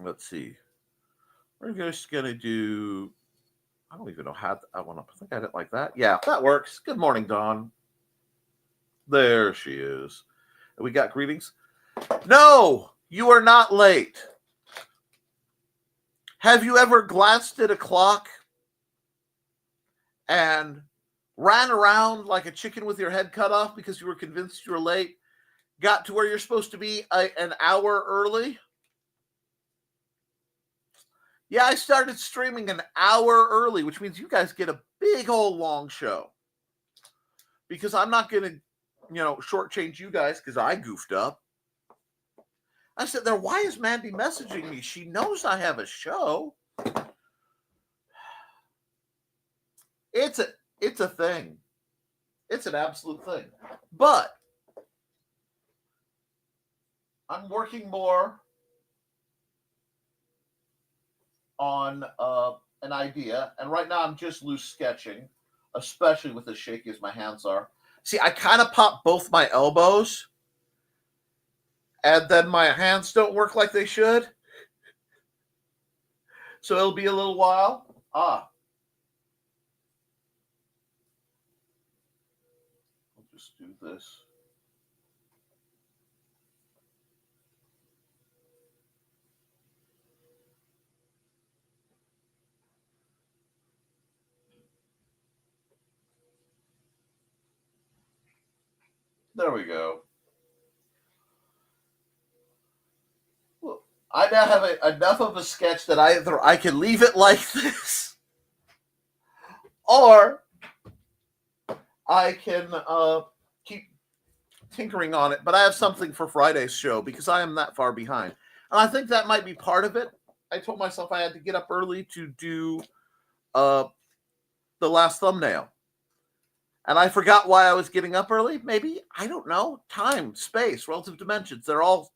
Let's see. We're just going to do, I don't even know how I want to, I think I did it like that. Yeah, that works. Good morning, Dawn. There she is. And we got greetings. No, you are not late. Have you ever glanced at a clock and ran around like a chicken with your head cut off because you were convinced you were late, got to where you're supposed to be an hour early? Yeah, I started streaming an hour early, which means you guys get a big old long show. Because I'm not going to, shortchange you guys because I goofed up. I said there, why is Mandy messaging me? She knows I have a show. It's a thing. It's an absolute thing. But I'm working more on an idea. And right now I'm just loose sketching, especially with as shaky as my hands are. See, I kind of pop both my elbows and then my hands don't work like they should. So it'll be a little while. I'll just do this. There we go. Well, I now have enough of a sketch that either I can leave it like this, or I can keep tinkering on it. But I have something for Friday's show because I am that far behind. And I think that might be part of it. I told myself I had to get up early to do the last thumbnail. And I forgot why I was getting up early. Maybe, I don't know. Time, space, relative dimensions. They're all.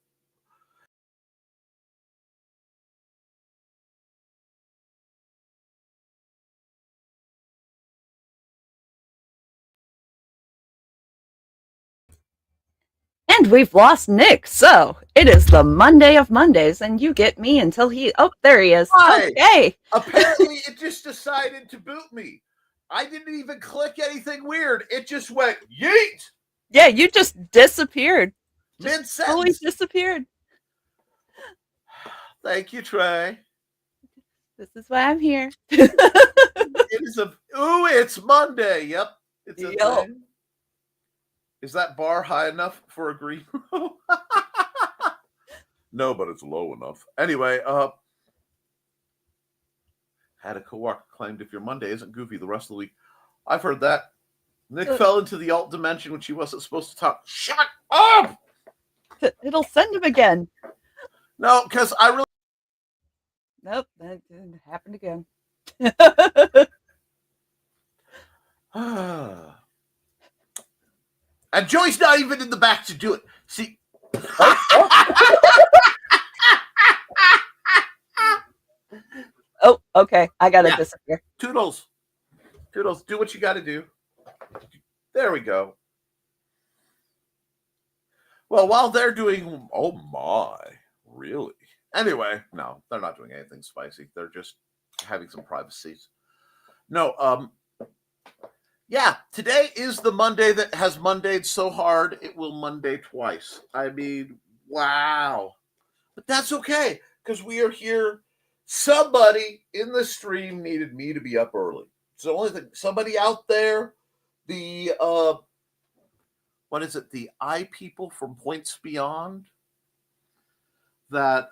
And we've lost Nick, so it is the Monday of Mondays, and you get me until he... Oh, there he is. Hi. Okay. Apparently, it just decided to boot me. I didn't even click anything weird. It just went, yeet! Yeah, you just disappeared. Mid-sentence. Fully disappeared. Thank you, Trey. This is why I'm here. It is it's Monday. Yep. It's a thing. Is that bar high enough for a green room? No, but it's low enough. Anyway, had a coworker claimed if your Monday isn't goofy the rest of the week. I've heard that. Nick fell into the alt dimension when she wasn't supposed to talk. Shut up! It'll send him again. No, because I really... Nope, that didn't happen again. And Joy's not even in the back to do it. See... Oh, okay. I gotta disappear. Toodles. Toodles, do what you gotta do. There we go. Well, while they're doing... Oh, my. Really? Anyway, no, they're not doing anything spicy. They're just having some privacy. No, yeah, today is the Monday that has Mondayed so hard it will Monday twice. I mean, wow. But that's okay, because we are here. Somebody in the stream needed me to be up early. It's the only thing. Somebody out there, the, what is it? The eye people from Points Beyond that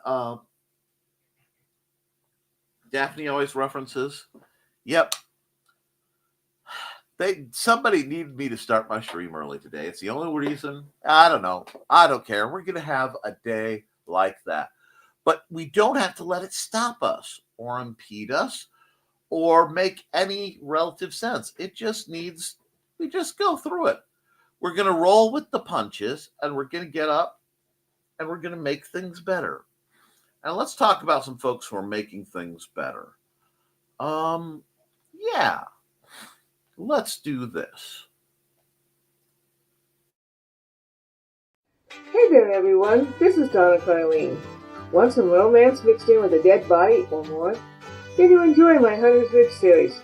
Daphne always references. Yep. Somebody needed me to start my stream early today. It's the only reason. I don't know. I don't care. We're going to have a day like that. But we don't have to let it stop us or impede us or make any relative sense. It just needs, we just go through it. We're going to roll with the punches, and we're going to get up, and we're going to make things better. And let's talk about some folks who are making things better. Yeah. Let's do this. Hey there, everyone. This is Donna Carlene. Want some romance mixed in with a dead body or more? Then you enjoy my Hunter's Ridge series.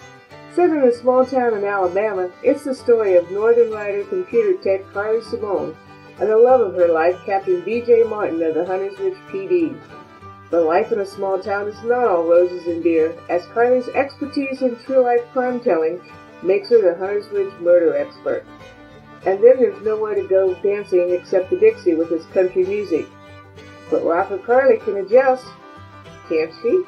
Set in a small town in Alabama, it's the story of Northern Rider computer tech Carly Simone and the love of her life, Captain B.J. Martin of the Hunter's Ridge PD. But life in a small town is not all roses and beer, as Carly's expertise in true-life crime-telling makes her the Hunter's Ridge murder expert. And then there's nowhere to go dancing except the Dixie with its country music. But Rocker Carly can adjust, can't she?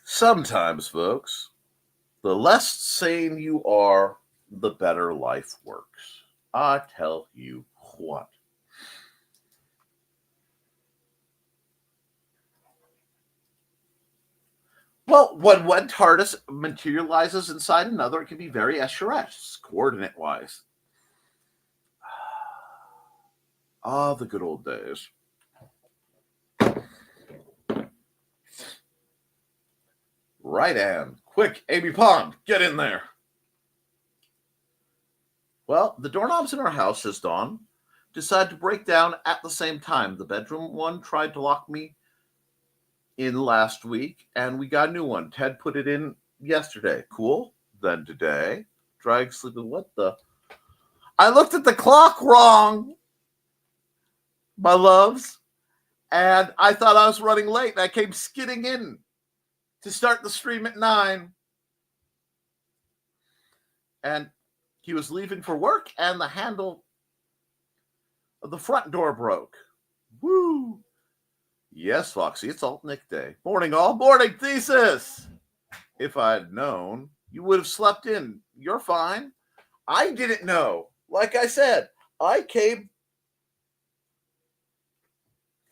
Sometimes, folks, the less sane you are, the better life works. I tell you what. Well, when one TARDIS materializes inside another, it can be very Escherette, coordinate-wise. Ah, the good old days. Right, Ann. Quick, Amy Pond, get in there. Well, the doorknobs in our house, says Dawn, decided to break down at the same time. The bedroom one tried to lock me in last week, and we got a new one. Ted put it in yesterday. Cool. Then today, drag sleeping. What the? I looked at the clock wrong, my loves, and I thought I was running late. And I came skidding in to start the stream at 9. And he was leaving for work, and the handle of the front door broke. Woo! Yes, Foxy, it's Alt Nick Day. Morning, all. Morning, Thesis. If I'd known, you would have slept in. You're fine. I didn't know. Like I said, I came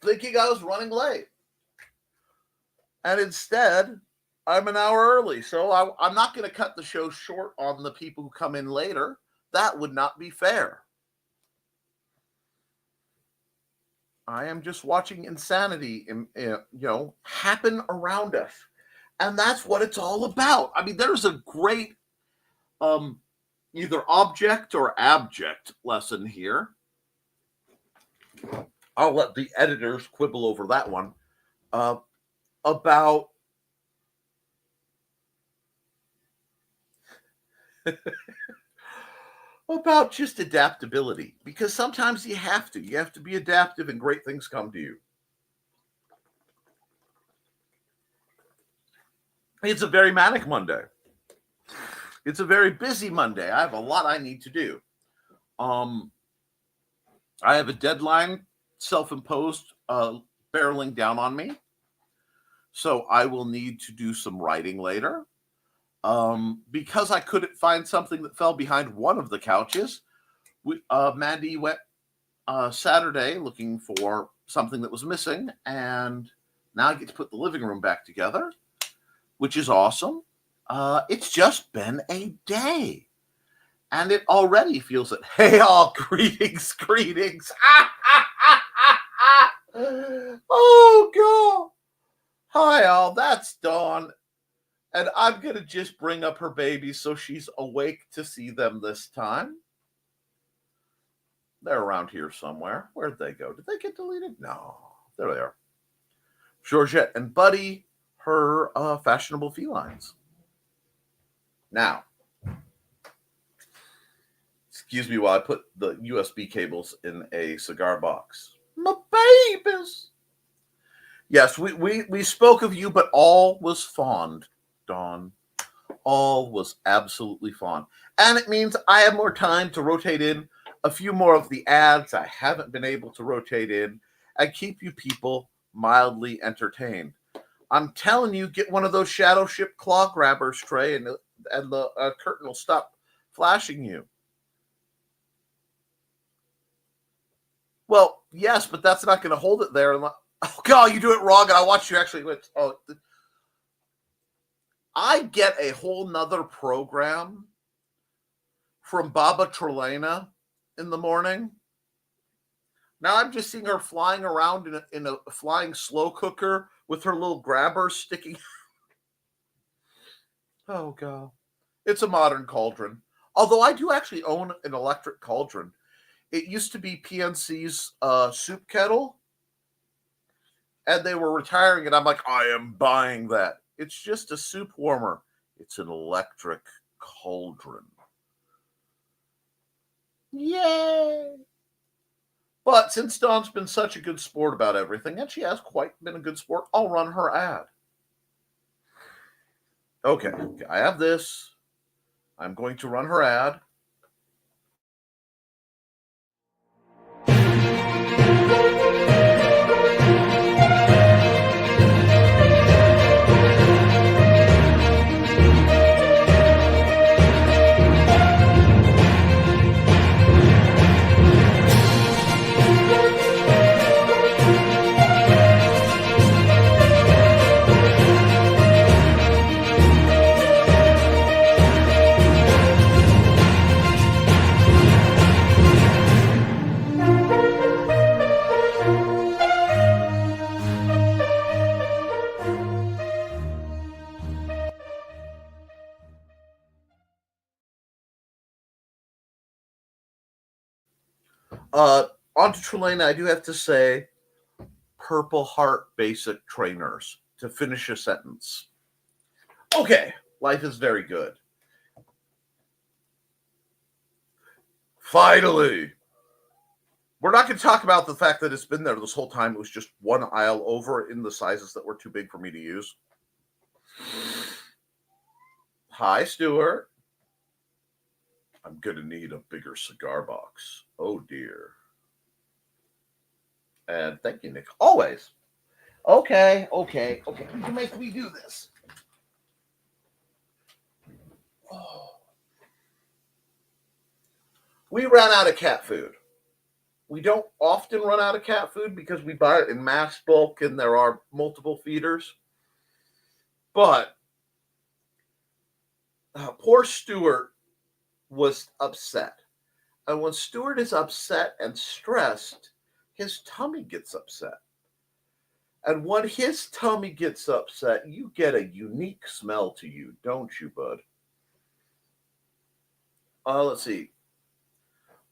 thinking I was running late. And instead, I'm an hour early. So I'm not going to cut the show short on the people who come in later. That would not be fair. I am just watching insanity, happen around us. And that's what it's all about. I mean, there's a great either object or abject lesson here. I'll let the editors quibble over that one. About about just adaptability, because sometimes you have to be adaptive and great things come to you. It's a very manic Monday. It's a very busy Monday. I have a lot I need to do. I have a deadline self-imposed barreling down on me. So I will need to do some writing later. Because I couldn't find something that fell behind one of the couches, Mandy went Saturday looking for something that was missing, and now I get to put the living room back together, which is awesome. It's just been a day, and it already feels it. Hey, all, greetings. Oh, God. Hi, all. That's Dawn. And I'm going to just bring up her baby so she's awake to see them this time. They're around here somewhere. Where'd they go? Did they get deleted? No. There they are. Georgette and Buddy, her fashionable felines. Now, excuse me while I put the USB cables in a cigar box. My babies. Yes, we spoke of you, but all was fond. Dawn. All was absolutely fun. And it means I have more time to rotate in a few more of the ads I haven't been able to rotate in and keep you people mildly entertained. I'm telling you, get one of those shadow ship claw grabbers, Trey, and the curtain will stop flashing you. Well, yes, but that's not going to hold it there. Oh, God, you do it wrong, and I watched you actually. I get a whole nother program from Baba Trelena in the morning. Now I'm just seeing her flying around in a flying slow cooker with her little grabber sticking. Oh, God. It's a modern cauldron. Although I do actually own an electric cauldron. It used to be PNC's soup kettle. And they were retiring it. I'm like, I am buying that. It's just a soup warmer. It's an electric cauldron. Yay! But since Dawn's been such a good sport about everything, and she has quite been a good sport, I'll run her ad. Okay, I have this. I'm going to run her ad. On to Trelena, I do have to say, Purple Heart basic trainers. to finish a sentence. Okay, life is very good. Finally. We're not going to talk about the fact that it's been there this whole time. It was just one aisle over in the sizes that were too big for me to use. Hi, Stuart. I'm going to need a bigger cigar box. Oh, dear. And thank you, Nick. Always. Okay. You can make me do this. Oh. We ran out of cat food. We don't often run out of cat food because we buy it in mass bulk and there are multiple feeders. But poor Stuart was upset. And when Stuart is upset and stressed, his tummy gets upset. And when his tummy gets upset, you get a unique smell to you, don't you, bud? Let's see.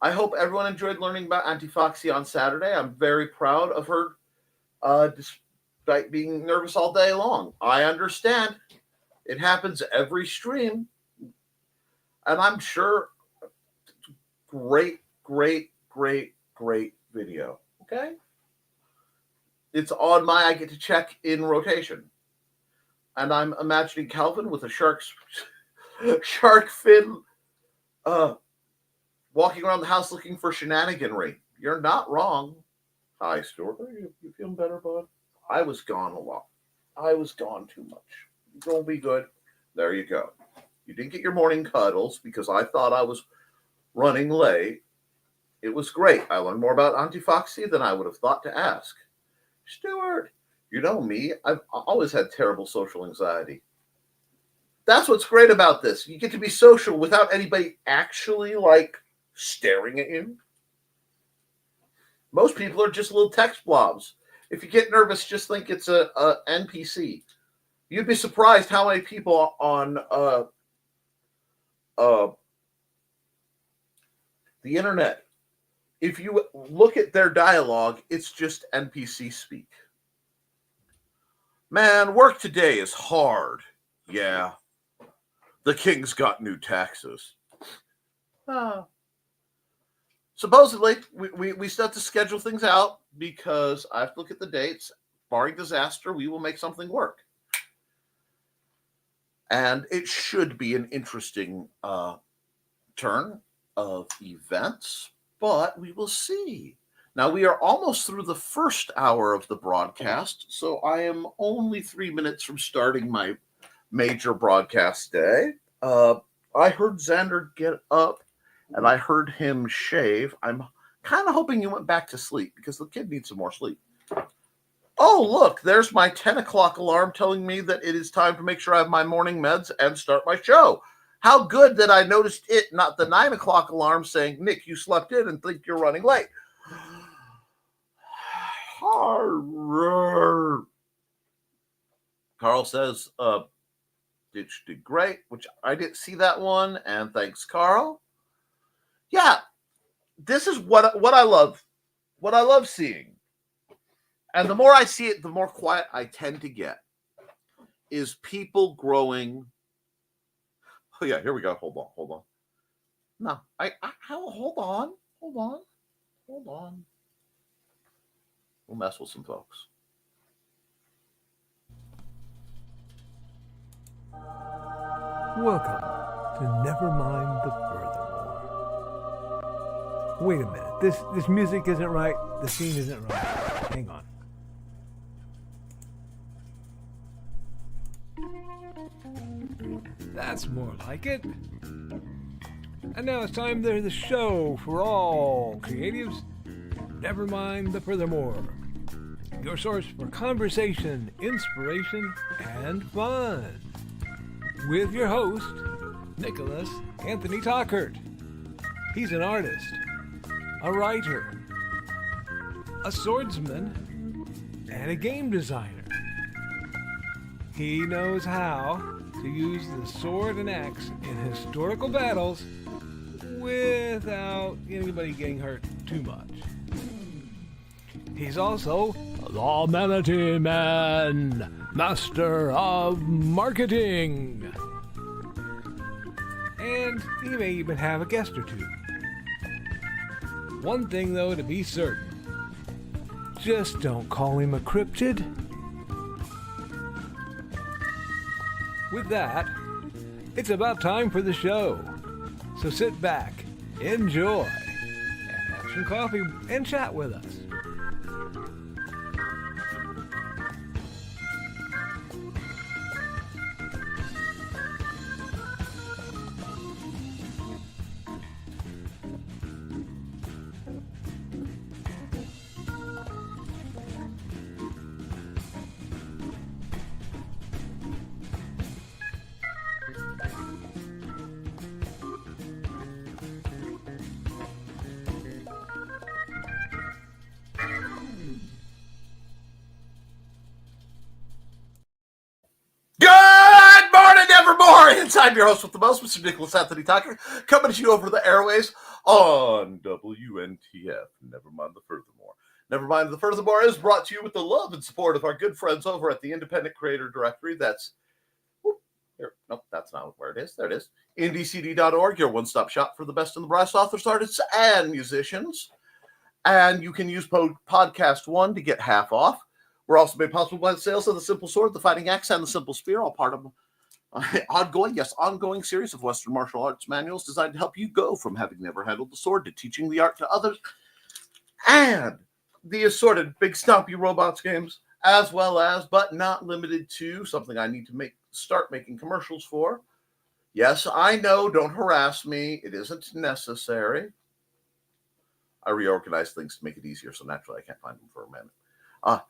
I hope everyone enjoyed learning about Auntie Foxy on Saturday. I'm very proud of her, despite being nervous all day long. I understand. It happens every stream. And I'm sure great video. Okay? It's on my I get to check in rotation. And I'm imagining Calvin with a shark fin walking around the house looking for shenaniganry. You're not wrong. Hi, Stuart. You feeling better, bud? I was gone a lot. I was gone too much. You're going to be good. There you go. You didn't get your morning cuddles because I thought I was running late. It was great. I learned more about Auntie Foxy than I would have thought to ask. Stuart, you know me. I've always had terrible social anxiety. That's what's great about this. You get to be social without anybody actually, staring at you. Most people are just little text blobs. If you get nervous, just think it's a NPC. You'd be surprised how many people on the internet, if you look at their dialogue, it's just NPC speak. Man, work today is hard. Yeah. The king's got new taxes. Supposedly, we still have to schedule things out because I have to look at the dates. Barring disaster, we will make something work. And it should be an interesting turn of events, but we will see. Now, we are almost through the first hour of the broadcast, so I am only 3 minutes from starting my major broadcast day. I heard Xander get up, and I heard him shave. I'm kind of hoping he went back to sleep because the kid needs some more sleep. Oh, look, there's my 10 o'clock alarm telling me that it is time to make sure I have my morning meds and start my show. How good that I noticed it, not the 9 o'clock alarm saying, Nick, you slept in and think you're running late. Carl says, Ditch did great, which I didn't see that one, and thanks, Carl. Yeah, this is what I love. What I love seeing. And the more I see it, the more quiet I tend to get. Is people growing. Oh yeah, here we go. Hold on. No, hold on. We'll mess with some folks. Welcome to Nevermind the Furthermore. Wait a minute. This music isn't right. The scene isn't right. Hang on. That's more like it. And now it's time to the show for all creatives. Nevermind the Furthermore. Your source for conversation, inspiration, and fun. With your host, Nicholas Anthony Tockert. He's an artist, a writer, a swordsman, and a game designer. He knows how to use the sword and axe in historical battles without anybody getting hurt too much. He's also the Manatee Man, master of marketing. And he may even have a guest or two. One thing, though, to be certain. Just don't call him a cryptid. With that, it's about time for the show. So sit back, enjoy, and have some coffee and chat with us. Good morning, Nevermore! I'm your host with the most, Mr. Nicholas Anthony Tockert, coming to you over the airways on WNTF, Nevermind the Furthermore. Nevermind the Furthermore is brought to you with the love and support of our good friends over at the Independent Creator Directory. That's, here, nope, that's not where it is. There it is. IndieCD.org, your one-stop shop for the best in the brass authors, artists, and musicians. And you can use Podcast One to get half off. We're also made possible by the sales of the Simple Sword, the Fighting Axe, and the Simple Spear, all part of ongoing series of Western martial arts manuals designed to help you go from having never handled the sword to teaching the art to others, and the assorted Big Stompy Robots games, as well as, but not limited to, something I need to start making commercials for. Yes, I know, don't harass me. It isn't necessary. I reorganized things to make it easier, so naturally I can't find them for a minute.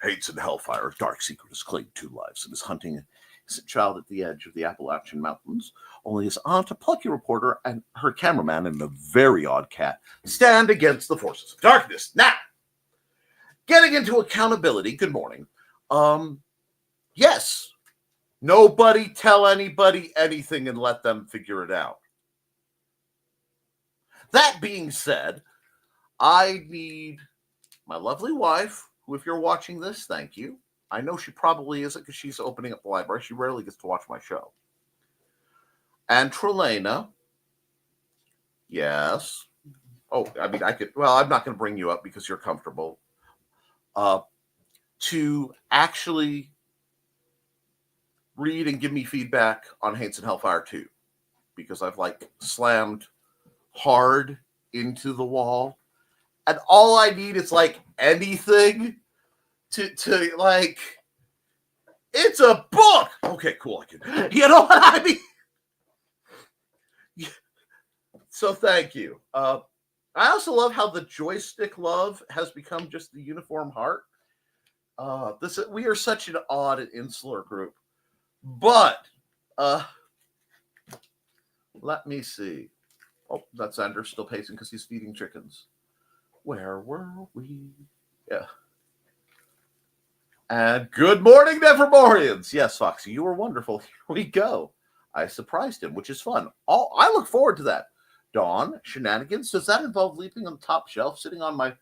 Hates and Hellfire, a dark secret has claimed 2 lives and is hunting a child at the edge of the Appalachian Mountains. Only his aunt, a plucky reporter, and her cameraman, and a very odd cat, stand against the forces of darkness. Now, getting into accountability, good morning. Yes, nobody tell anybody anything and let them figure it out. That being said, I need my lovely wife, who, if you're watching this, thank you. I know she probably isn't because she's opening up the library. She rarely gets to watch my show. And Trelena. Yes. Oh, I mean, I could, well, I'm not going to bring you up because you're comfortable. To actually read and give me feedback on Hates and Hellfire 2. Because I've, slammed hard into the wall. And all I need is, anything to it's a book. Okay, cool. You know what I mean? So thank you. I also love how the joystick love has become just the uniform heart. We are such an odd and insular group. But let me see. Oh, that's Anders still pacing because he's feeding chickens. Where were we? Yeah. And good morning, Nevermorians. Yes, Foxy, you were wonderful. Here we go. I surprised him, which is fun. I look forward to that. Dawn, shenanigans. Does that involve leaping on the top shelf, sitting on my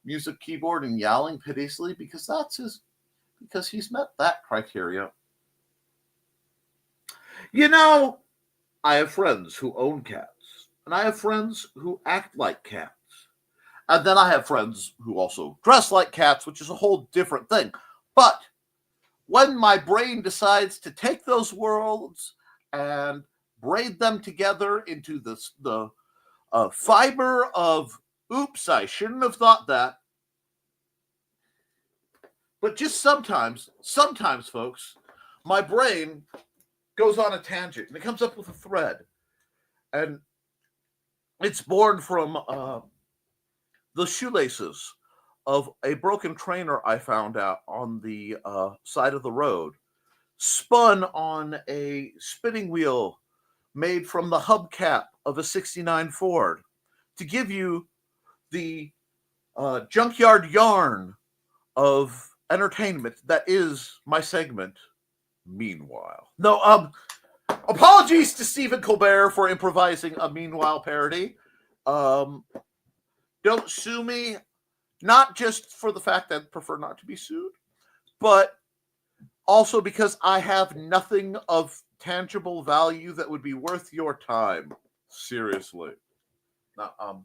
music keyboard and yowling piteously? Because he's met that criteria. You know, I have friends who own cats, and I have friends who act like cats. And then I have friends who also dress like cats, which is a whole different thing. But when my brain decides to take those worlds and braid them together into the fiber of, oops, I shouldn't have thought that. But just sometimes, folks, my brain goes on a tangent and it comes up with a thread. And it's born from the shoelaces of a broken trainer I found out on the side of the road, spun on a spinning wheel made from the hubcap of a 69 Ford, to give you the junkyard yarn of entertainment that is my segment, Meanwhile. No, apologies to Stephen Colbert for improvising a Meanwhile parody. Don't sue me. Not just for the fact that I prefer not to be sued, but Also because I have nothing of tangible value that would be worth your time. Seriously. And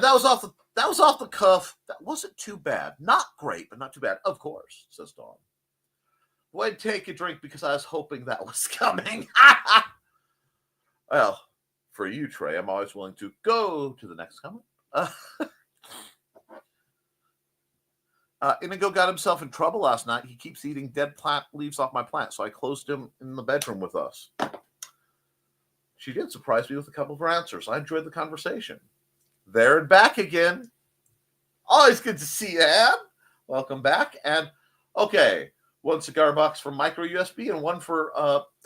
that was off the cuff. That wasn't too bad. Not great, but not too bad. Of course, says Dawn. Would take a drink because I was hoping that was coming. Well, for you, Trey, I'm always willing to go to the next comment. Inigo got himself in trouble last night. He keeps eating dead plant leaves off my plant, so I closed him in the bedroom with us. She did surprise me with a couple of her answers. I enjoyed the conversation. There and back again. Always good to see you, Ann. Welcome back. And, okay, one cigar box for micro USB and one for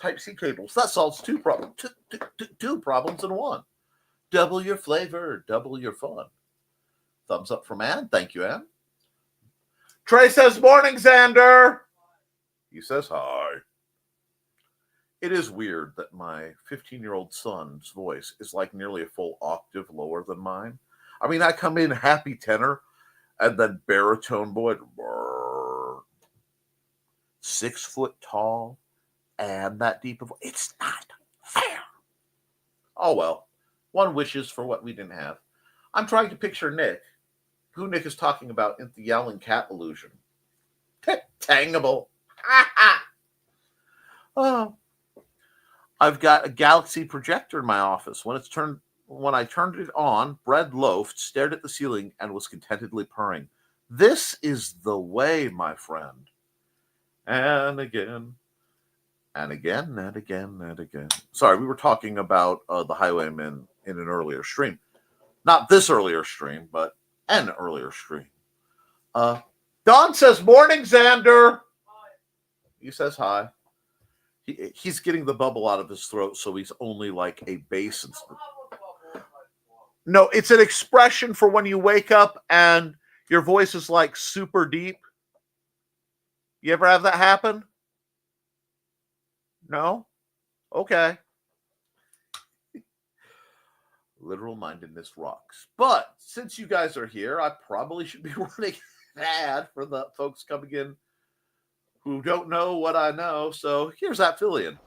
Type-C cables. That solves two problems in one. Double your flavor, double your fun. Thumbs up from Ann. Thank you, Ann. Trey says, morning, Xander. He says hi. It is weird that my 15-year-old son's voice is like nearly a full octave lower than mine. I mean, I come in happy tenor and then baritone boy, 6 foot tall and that deep of voice. It's not fair. Oh, well, one wishes for what we didn't have. I'm trying to picture Nick, who Nick is talking about in the yowling cat illusion. Tangable. Oh. I've got a Galaxy projector in my office. When I turned it on, Bread loafed, stared at the ceiling, and was contentedly purring. This is the way, my friend. And again, and again, and again, and again. Sorry, we were talking about the Highwaymen in an earlier stream. Not this earlier stream, but an earlier stream. Don says, morning, Xander. Hi. He says hi. He's getting the bubble out of his throat, so he's only like a bass. No, it's an expression for when you wake up and your voice is like super deep. You ever have that happen? No? Okay. Literal mindedness rocks. But since you guys are here, I probably should be running an ad for the folks coming in who don't know what I know. So here's that fill-in.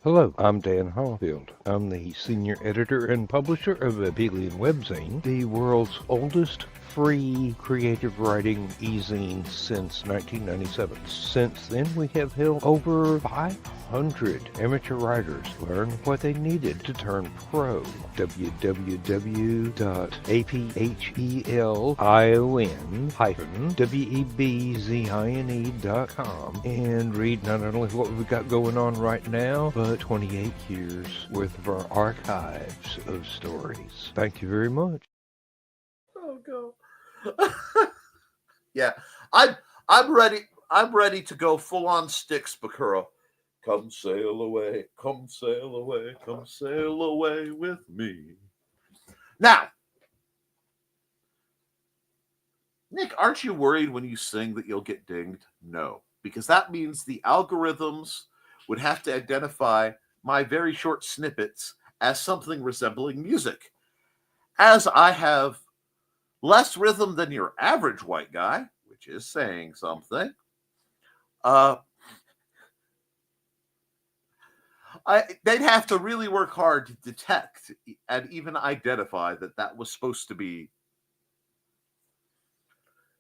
Hello, I'm Dan Hallfield. I'm the senior editor and publisher of Abelian Webzine, the world's oldest free creative writing e-zine since 1997. Since then, we have helped over 500 amateur writers learn what they needed to turn pro. www.aphelion-webzine.com and read not only what we've got going on right now, but 28 years worth of our archives of stories. Thank you very much. Oh, go. Yeah, I'm ready. I'm ready to go full on Styx, Bakura. Come sail away, come sail away, come sail away with me. Now, Nick, aren't you worried when you sing that you'll get dinged? No, because that means the algorithms would have to identify my very short snippets as something resembling music. As I have less rhythm than your average white guy, which is saying something, they'd have to really work hard to detect and even identify that that was supposed to be.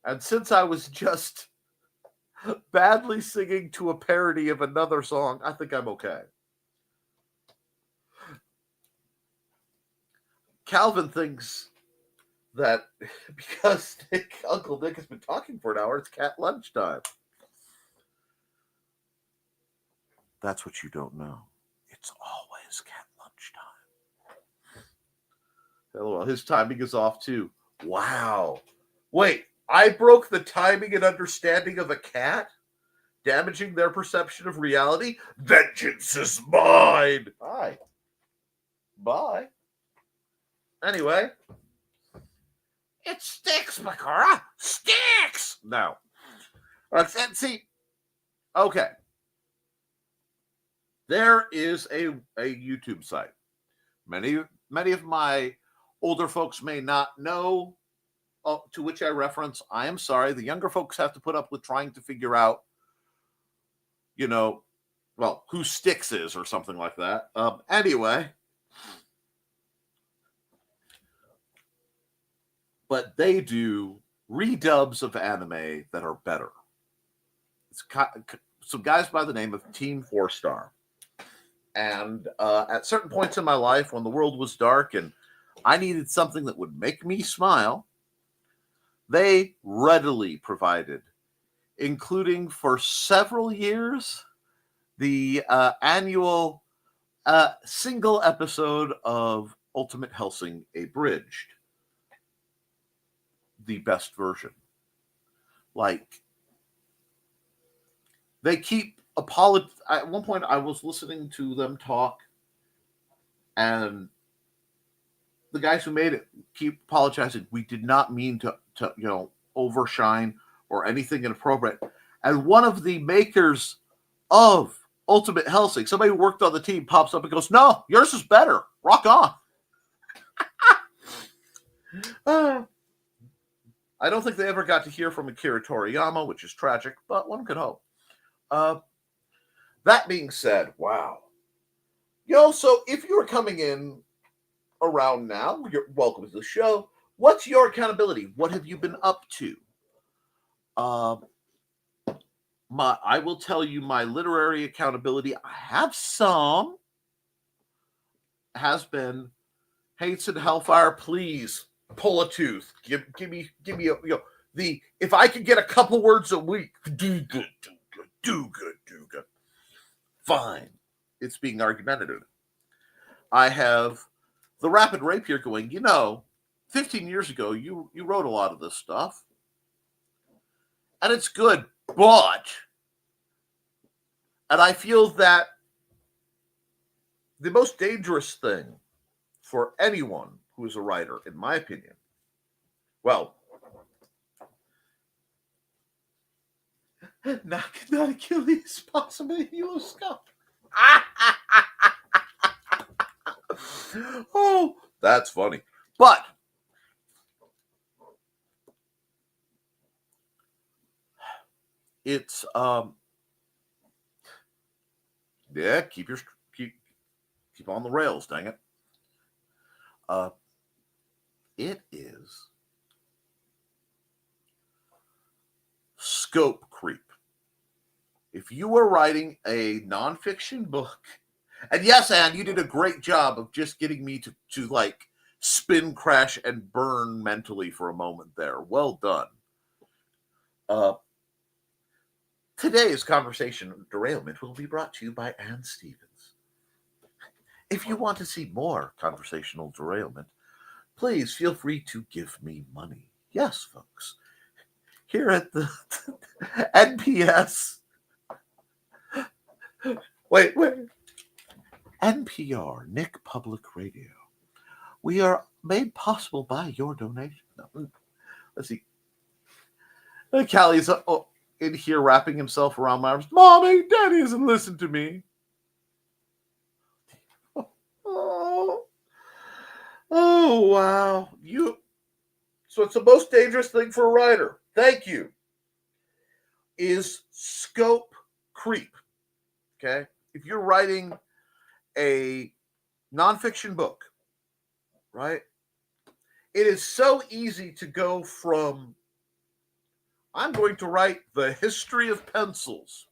And since I was just badly singing to a parody of another song, I think I'm okay. Calvin thinks that because Uncle Nick has been talking for an hour, it's cat lunchtime. That's what you don't know. It's always cat lunchtime. LOL. His timing is off too. Wow. Wait, I broke the timing and understanding of a cat, damaging their perception of reality? Vengeance is mine. Hi. Bye. Anyway. It sticks, Bakura. Sticks. Now. Let's see. Okay. There is a YouTube site. Many of my older folks may not know to which I reference. I am sorry. The younger folks have to put up with trying to figure out who Styx is or something like that. Anyway, but they do redubs of anime that are better. It's some guys by the name of Team 4-Star. And at certain points in my life when the world was dark and I needed something that would make me smile, they readily provided, including for several years, the annual single episode of Ultimate Hellsing Abridged. The best version. Like, they keep at one point I was listening to them talk, and the guys who made it keep apologizing. We did not mean to overshine or anything inappropriate. And one of the makers of Ultimate Hellsing, somebody who worked on the team, pops up and goes, "No, yours is better. Rock on." I don't think they ever got to hear from Akira Toriyama, which is tragic, but one could hope. That being said, wow. So if you're coming in around now, you're welcome to the show. What's your accountability? What have you been up to? I will tell you my literary accountability. I have some. Has been Hates and Hellfire. Please pull a tooth. Give me the if I could get a couple words a week, do good. Fine. It's being argumentative. I have the Rapid Rapier going, 15 years ago, you wrote a lot of this stuff. And it's good, but, and I feel that the most dangerous thing for anyone who is a writer, in my opinion, well, not Achilles, possibly you Scott. Oh, that's funny. But it's keep on the rails, dang it. It is scope creep. If you were writing a nonfiction book, and yes, Anne, you did a great job of just getting me to like spin, crash, and burn mentally for a moment there. Well done. Today's conversation derailment will be brought to you by Anne Stevens. If you want to see more conversational derailment, please feel free to give me money. Yes, folks. Here at the NPS. Wait. NPR, Nick Public Radio. We are made possible by your donation. Let's see. Callie's in here wrapping himself around my arms. Mommy, Daddy doesn't listen to me. Oh, wow. So it's the most dangerous thing for a writer. Thank you. Is scope creep. Okay? If you're writing a nonfiction book, right? It is so easy to go from, I'm going to write the history of pencils.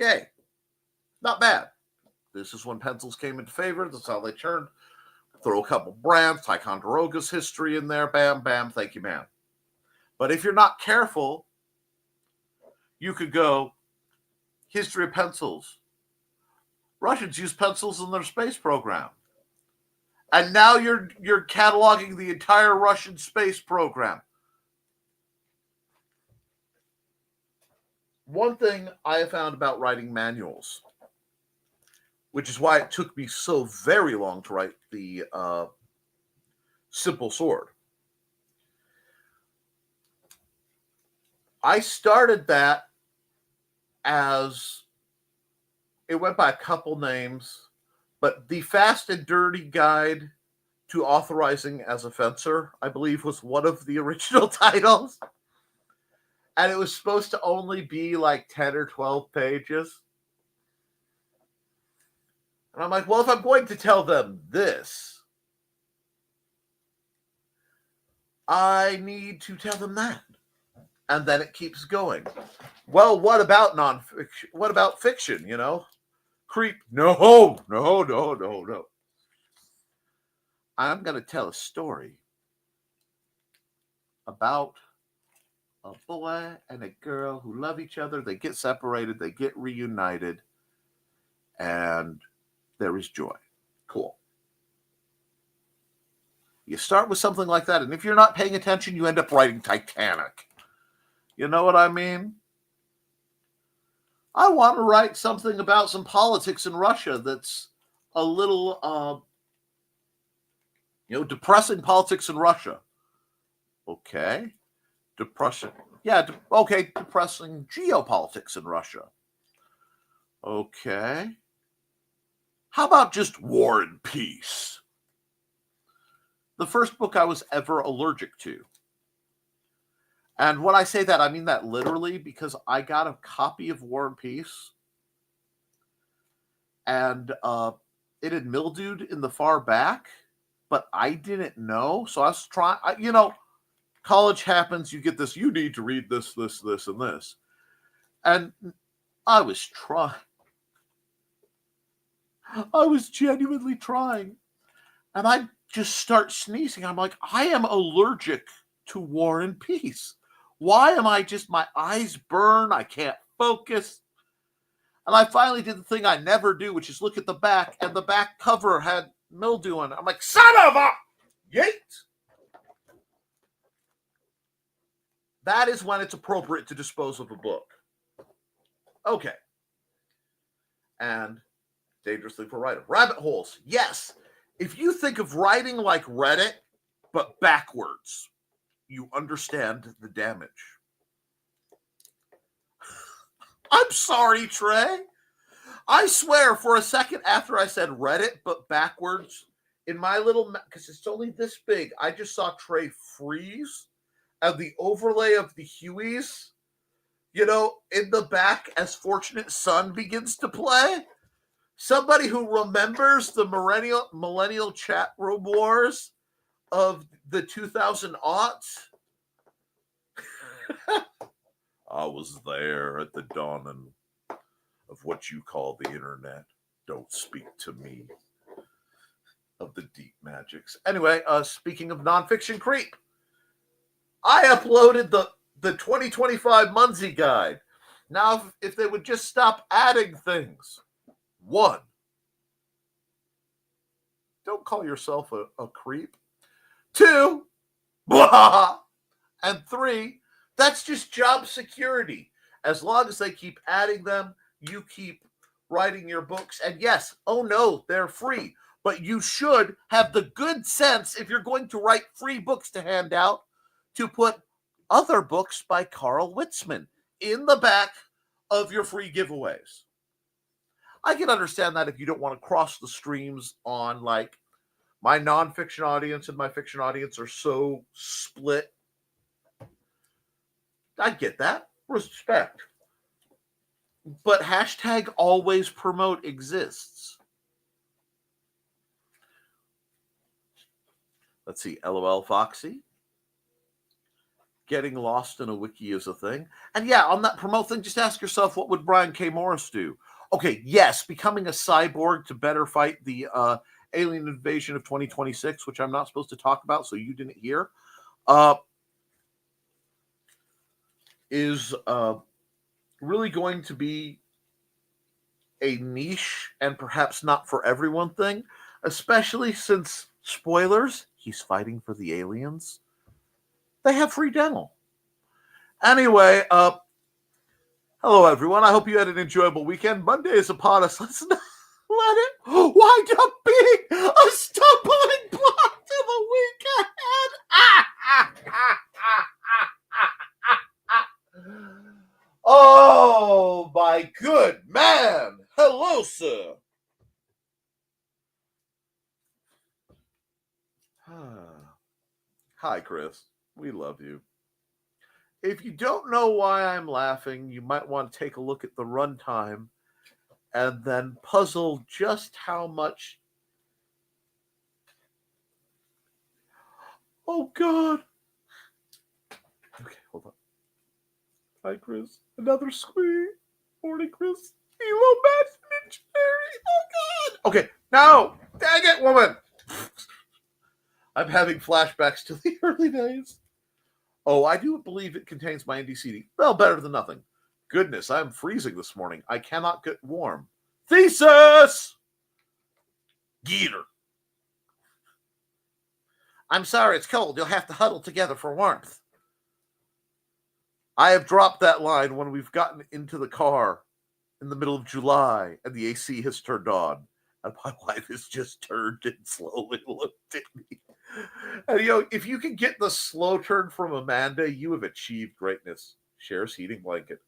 Okay. Not bad. This is when pencils came into favor. That's how they turned. Throw a couple brands, Ticonderoga's history in there. Bam, bam. Thank you, man. But if you're not careful, you could go, history of pencils. Russians use pencils in their space program. And now you're cataloging the entire Russian space program. One thing I have found about writing manuals, which is why it took me so very long to write the Simple Sword. I started that as, it went by a couple names, but The Fast and Dirty Guide to Authorizing as a Fencer, I believe, was one of the original titles. And it was supposed to only be like 10 or 12 pages. And I'm like, well, if I'm going to tell them this, I need to tell them that. And then it keeps going. Well, what about nonfiction? What about fiction, you know? Creep. No. I'm going to tell a story about a boy and a girl who love each other. They get separated, they get reunited, and there is joy. Cool. You start with something like that, and if you're not paying attention, you end up writing Titanic. You know what I mean? I want to write something about some politics in Russia that's a little, depressing politics in Russia. Okay. Depressing. Yeah, depressing geopolitics in Russia. Okay. How about just War and Peace? The first book I was ever allergic to. And when I say that, I mean that literally, because I got a copy of War and Peace, and it had mildewed in the far back, but I didn't know. So I was trying, college happens, you get this, you need to read this, and this. And I was trying. I was genuinely trying. And I just start sneezing. I'm like, I am allergic to War and Peace. Why am I my eyes burn? I can't focus. And I finally did the thing I never do, which is look at the back, and the back cover had mildew on it. I'm like, son of a yeet! That is when it's appropriate to dispose of a book. Okay. And dangerously for writer. Rabbit holes. Yes. If you think of writing like Reddit, but backwards, you understand the damage. I'm sorry, Trey. I swear for a second after I said Reddit, but backwards, in my little, because it's only this big, I just saw Trey freeze, and the overlay of the Hueys, in the back as Fortunate Son begins to play. Somebody who remembers the millennial chat room wars of the 2000 aughts. I was there at the dawning of what you call the internet. Don't speak to me of the deep magics. Anyway, speaking of nonfiction creep, I uploaded the 2025 Munsey Guide. Now, if they would just stop adding things. 1, don't call yourself a creep. 2, blah. And 3, that's just job security. As long as they keep adding them, you keep writing your books. And yes, oh no, they're free. But you should have the good sense, if you're going to write free books to hand out, to put other books by Carl Witzman in the back of your free giveaways. I can understand that if you don't want to cross the streams on, like, my nonfiction audience and my fiction audience are so split. I get that. Respect. But hashtag always promote exists. Let's see. LOL Foxy. Getting lost in a wiki is a thing. And yeah, on that promote thing, just ask yourself, what would Brian K. Morris do? Okay, yes, becoming a cyborg to better fight the alien invasion of 2026, which I'm not supposed to talk about, so you didn't hear, is really going to be a niche and perhaps not for everyone thing, especially since, spoilers, he's fighting for the aliens. They have free dental. Anyway, hello, everyone. I hope you had an enjoyable weekend. Monday is upon us. Let's not let it wind up being a stumbling block to the week ahead. Oh, my good man. Hello, sir. Hi, Chris. We love you. If you don't know why I'm laughing, you might want to take a look at the runtime and then puzzle just how much. Oh, God. Okay, hold on. Hi, Chris. Another squeak. Morning, Chris. Hello, Matt and Cherry. Oh, God. Okay, no. Dang it, woman. I'm having flashbacks to the early days. Oh, I do believe it contains my NDCD. Well, better than nothing. Goodness, I'm freezing this morning. I cannot get warm. Thesis! Geeter. I'm sorry, it's cold. You'll have to huddle together for warmth. I have dropped that line when we've gotten into the car in the middle of July and the AC has turned on. And my wife has just turned and slowly looked at me. And, if you can get the slow turn from Amanda, you have achieved greatness. Shares heating blanket.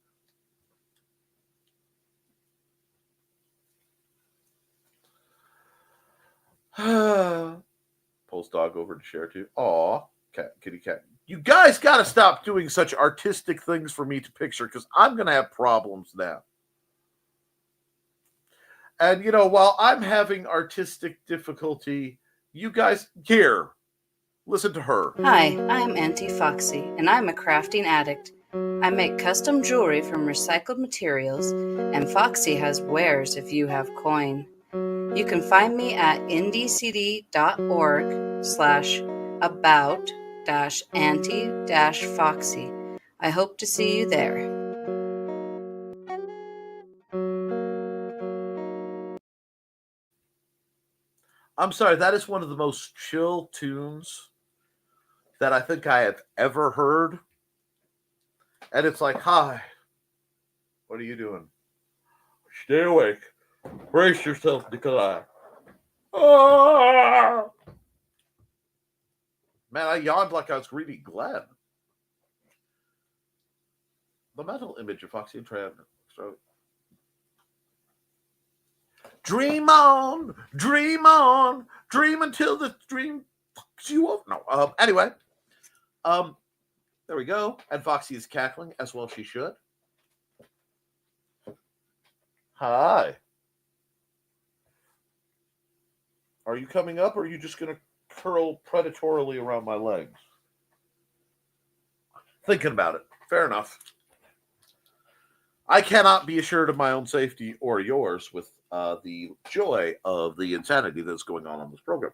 Pulls dog over to share too. Aw, cat, kitty cat. You guys got to stop doing such artistic things for me to picture because I'm going to have problems now. And, while I'm having artistic difficulty, you guys, here, listen to her. Hi, I'm Auntie Foxy, and I'm a crafting addict. I make custom jewelry from recycled materials, and Foxy has wares if you have coin. You can find me at ndcd.org/about-auntie-foxy. I hope to see you there. I'm sorry, that is one of the most chill tunes that I think I have ever heard. And it's like, hi, what are you doing? Stay awake. Brace yourself, Nikolai. Ah! Man, I yawned like I was reading Glenn. The mental image of Foxy and Travis. Dream on, dream on, dream until the dream fucks you up. No, anyway, there we go. And Foxy is cackling as well she should. Hi. Are you coming up or are you just going to curl predatorily around my legs? Thinking about it. Fair enough. I cannot be assured of my own safety or yours with the joy of the insanity that's going on this program.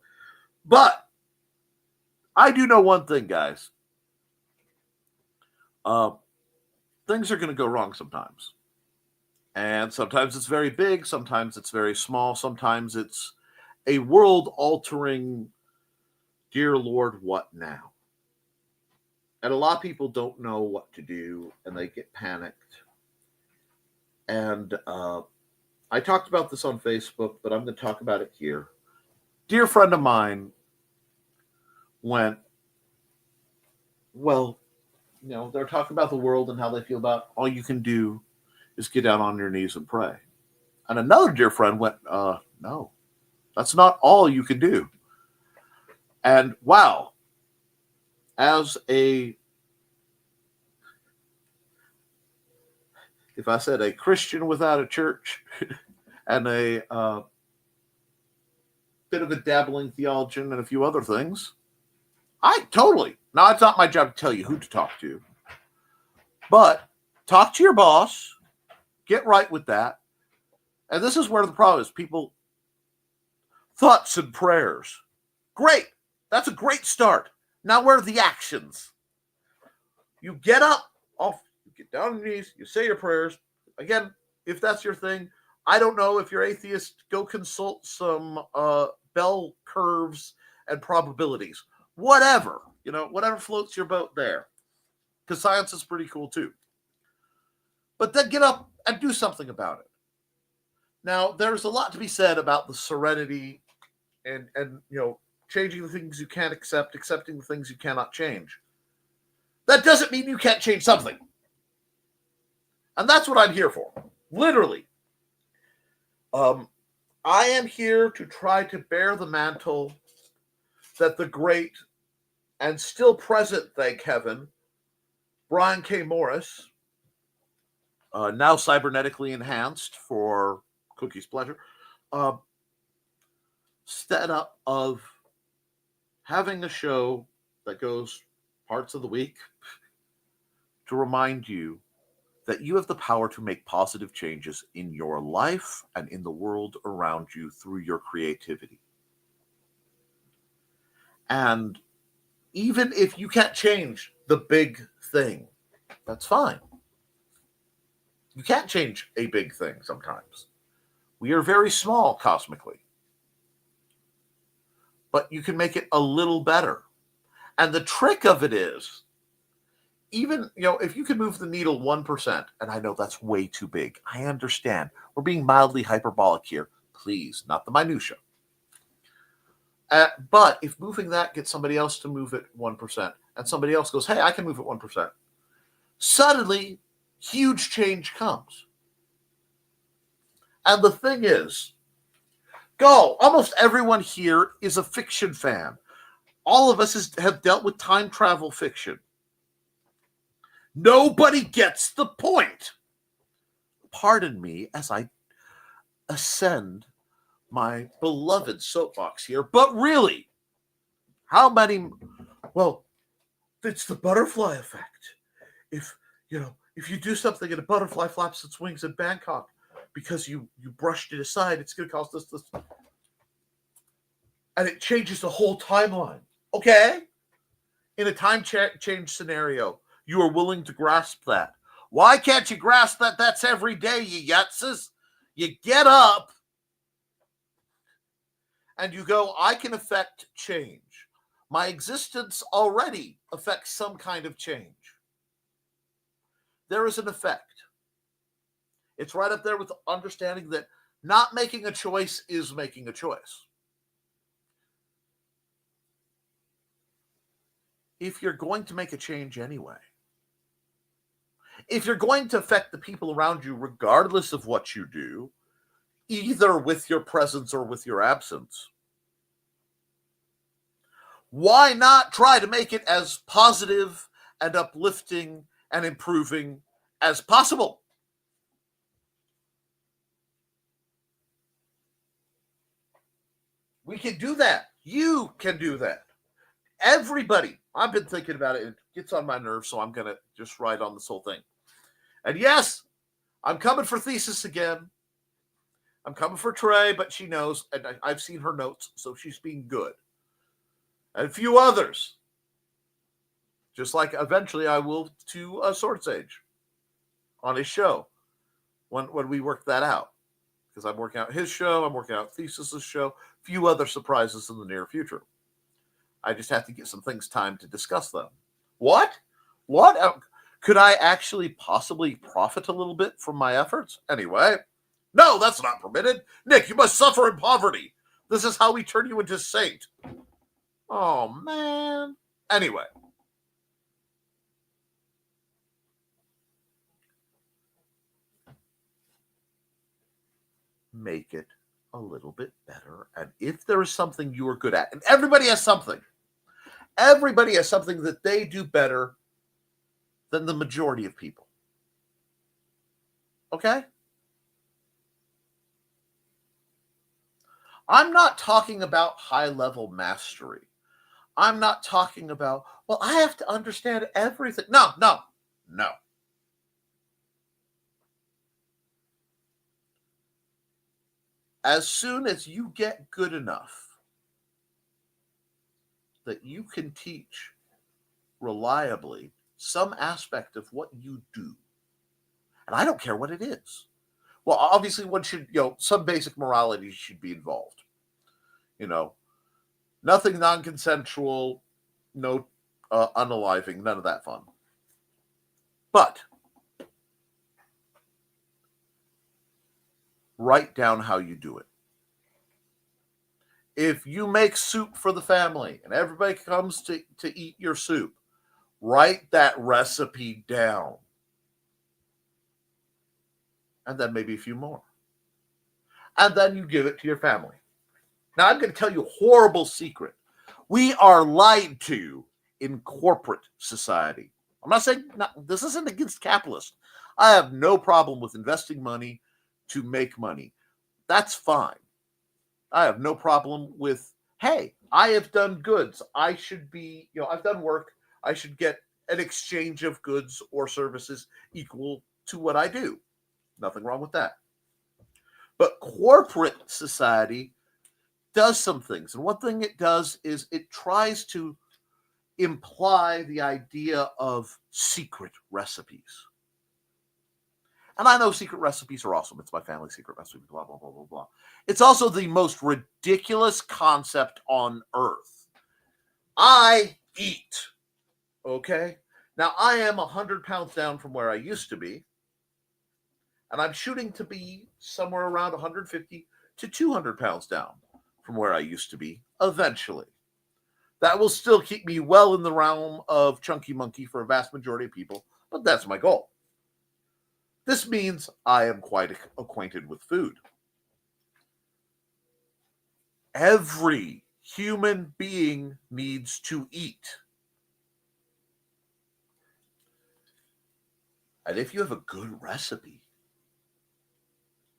But I do know one thing, guys. Things are going to go wrong sometimes. And sometimes it's very big. Sometimes it's very small. Sometimes it's a world-altering, dear Lord, what now? And a lot of people don't know what to do, and they get panicked. And I talked about this on Facebook, but I'm going to talk about it here. Dear friend of mine went, well, they're talking about the world and how they feel about all you can do is get down on your knees and pray. And another dear friend went, no, that's not all you can do. And wow, if I said a Christian without a church and a bit of a dabbling theologian and a few other things, now it's not my job to tell you who to talk to, but talk to your boss, get right with that. And this is where the problem is. People, thoughts and prayers. Great. That's a great start. Now where are the actions? You get up, you get down on your knees, you say your prayers. Again, if that's your thing, I don't know. If you're atheist, go consult some bell curves and probabilities. Whatever. Whatever floats your boat there. Because science is pretty cool too. But then get up and do something about it. Now, there's a lot to be said about the serenity and changing the things you can't accept, accepting the things you cannot change. That doesn't mean you can't change something. And that's what I'm here for. Literally. I am here to try to bear the mantle that the great and still present, thank heaven, Brian K. Morris, now cybernetically enhanced for Cookie's pleasure, set up of having a show that goes parts of the week to remind you that you have the power to make positive changes in your life and in the world around you through your creativity. And even if you can't change the big thing, that's fine. You can't change a big thing sometimes. We are very small cosmically. But you can make it a little better. And the trick of it is, even, if you can move the needle 1%, and I know that's way too big. I understand. We're being mildly hyperbolic here. Please, not the minutia. But if moving that gets somebody else to move it 1%, and somebody else goes, hey, I can move it 1%, suddenly, huge change comes. And the thing is, almost everyone here is a fiction fan. All of us have dealt with time travel fiction. Nobody gets the point. Pardon me as I ascend my beloved soapbox here, but really, how many? Well, it's the butterfly effect. If you do something and a butterfly flaps its wings in Bangkok because you brushed it aside, it's going to cause this, and it changes the whole timeline. Okay, in a time change scenario, you are willing to grasp that. Why can't you grasp that? That's every day, you yutzes. You get up and you go, I can affect change. My existence already affects some kind of change. There is an effect. It's right up there with understanding that not making a choice is making a choice. If you're going to make a change anyway, if you're going to affect the people around you regardless of what you do, either with your presence or with your absence, why not try to make it as positive and uplifting and improving as possible? We can do that. You can do that. Everybody. I've been thinking about it. It gets on my nerves, so I'm going to just write on this whole thing. And yes, I'm coming for Thesis again. I'm coming for Trey, but she knows, and I've seen her notes, so she's being good. And a few others. Just like eventually I will to Sword's Age on his show when we work that out. Because I'm working out his show, I'm working out Thesis's show, a few other surprises in the near future. I just have to get some things time to discuss them. What? Could I actually possibly profit a little bit from my efforts? Anyway, no, that's not permitted. Nick, you must suffer in poverty. This is how we turn you into saint. Oh, man. Anyway. Make it a little bit better. And if there is something you are good at, and everybody has something that they do better than the majority of people. Okay? I'm not talking about high-level mastery. I'm not talking about, well, I have to understand everything. No. As soon as you get good enough that you can teach reliably some aspect of what you do, and I don't care what it is. Well, obviously one should, some basic morality should be involved. Nothing non-consensual, no unaliving, none of that fun. But write down how you do it. If you make soup for the family and everybody comes to eat your soup, write that recipe down. And then maybe a few more. And then you give it to your family. Now, I'm going to tell you a horrible secret. We are lied to in corporate society. I'm not saying this isn't against capitalists. I have no problem with investing money to make money. That's fine. I have no problem with, hey, I have done goods. I should be, I've done work. I should get an exchange of goods or services equal to what I do. Nothing wrong with that. But corporate society does some things. And one thing it does is it tries to imply the idea of secret recipes. And I know secret recipes are awesome. It's my family's secret recipe, blah, blah, blah, blah, blah. It's also the most ridiculous concept on earth. I eat, okay? Now, I am 100 pounds down from where I used to be, and I'm shooting to be somewhere around 150 to 200 pounds down from where I used to be eventually. That will still keep me well in the realm of chunky monkey for a vast majority of people, but that's my goal. This means I am quite acquainted with food. Every human being needs to eat. And if you have a good recipe,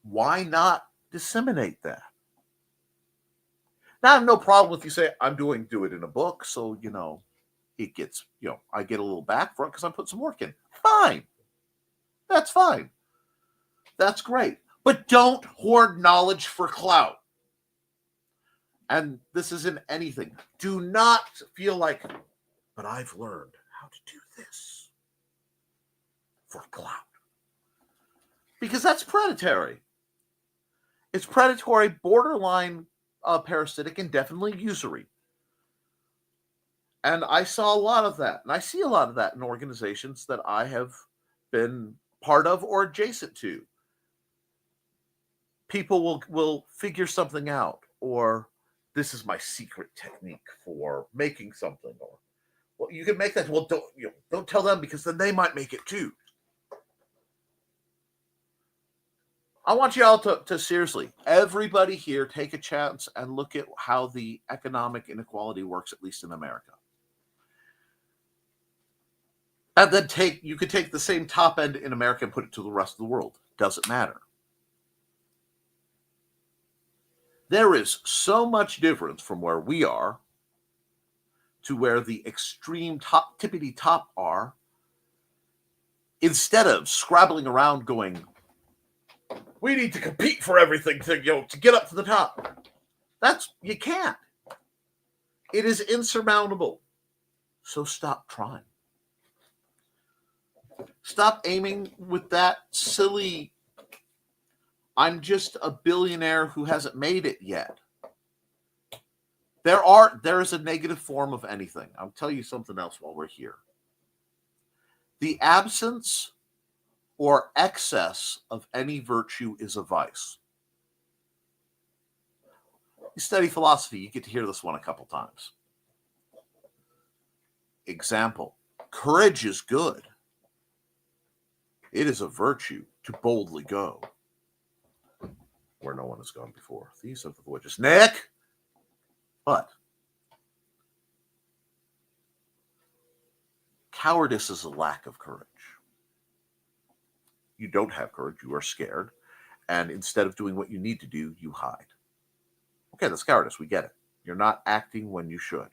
why not disseminate that? Now, I have no problem with you say, do it in a book, so, it gets, I get a little back for it because I put some work in. Fine. That's fine. That's great. But don't hoard knowledge for clout. And this isn't anything. Do not feel like, but I've learned how to do this for clout. Because that's predatory. It's predatory, borderline parasitic, and definitely usury. And I saw a lot of that. And I see a lot of that in organizations that I have been part of or adjacent to. People will figure something out, or this is my secret technique for making something, or, well, you can make that. Well, don't tell them, because then they might make it too. I want you all to seriously, everybody here, take a chance and look at how the economic inequality works, at least in America. And then you could take the same top end in America and put it to the rest of the world. Doesn't matter. There is so much difference from where we are to where the extreme tippity top are. Instead of scrabbling around going, we need to compete for everything to get up to the top. You can't. It is insurmountable. So stop trying. Stop aiming with that silly, I'm just a billionaire who hasn't made it yet. There is a negative form of anything. I'll tell you something else while we're here. The absence or excess of any virtue is a vice. You study philosophy, you get to hear this one a couple times. Example, courage is good. It is a virtue to boldly go where no one has gone before. These are the voyages. Nick! But cowardice is a lack of courage. You don't have courage, you are scared, and instead of doing what you need to do, you hide. Okay, that's cowardice, we get it. You're not acting when you should.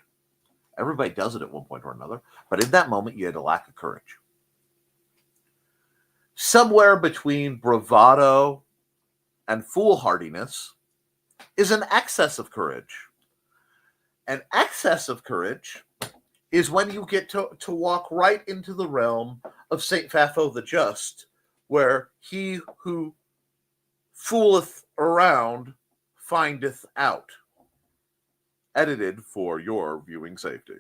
Everybody does it at one point or another, but in that moment, you had a lack of courage. Somewhere between bravado and foolhardiness is an excess of courage. An excess of courage is when you get to walk right into the realm of St. Fafo the Just, where he who fooleth around findeth out. Edited for your viewing safety.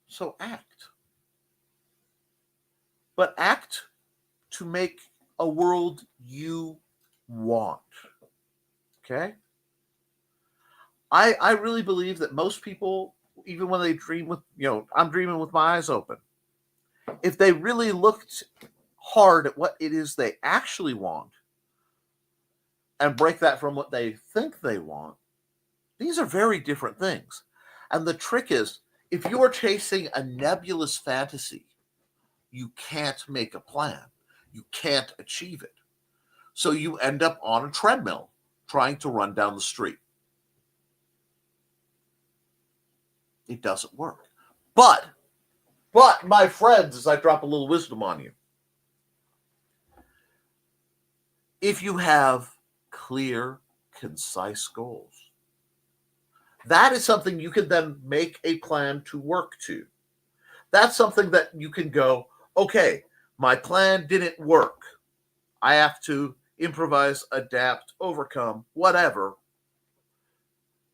So act. But act to make a world you want. Okay? I really believe that most people, even when they dream with, I'm dreaming with my eyes open. If they really looked hard at what it is they actually want and break that from what they think they want, these are very different things. And the trick is, if you are chasing a nebulous fantasy, you can't make a plan. You can't achieve it. So you end up on a treadmill trying to run down the street. It doesn't work. But, my friends, as I drop a little wisdom on you, if you have clear, concise goals, that is something you can then make a plan to work to. That's something that you can go, okay, my plan didn't work. I have to improvise, adapt, overcome, whatever.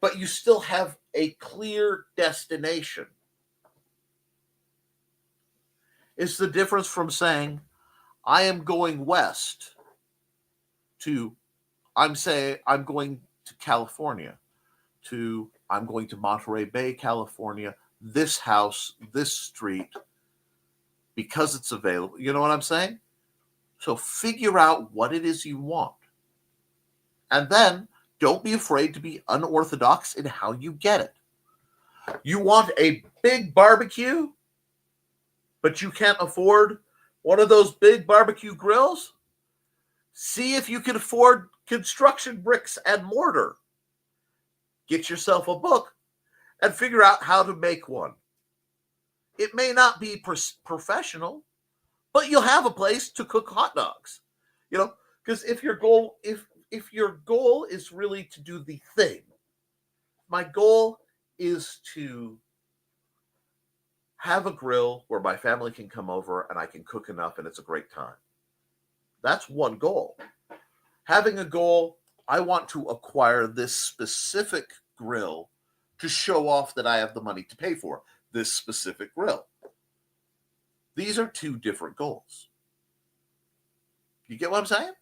But you still have a clear destination. It's the difference from saying, I am going west to, I'm going to California, to I'm going to Monterey Bay, California, this house, this street, because it's available. You know what I'm saying? So figure out what it is you want. And then don't be afraid to be unorthodox in how you get it. You want a big barbecue, but you can't afford one of those big barbecue grills? See if you can afford construction bricks and mortar. Get yourself a book and figure out how to make one. It may not be professional, but you'll have a place to cook hot dogs. You know, because if your goal is really to do the thing, my goal is to have a grill where my family can come over and I can cook enough and it's a great time. That's one goal. Having a goal, I want to acquire this specific grill to show off that I have the money to pay for this specific grill. These are two different goals. You get what I'm saying?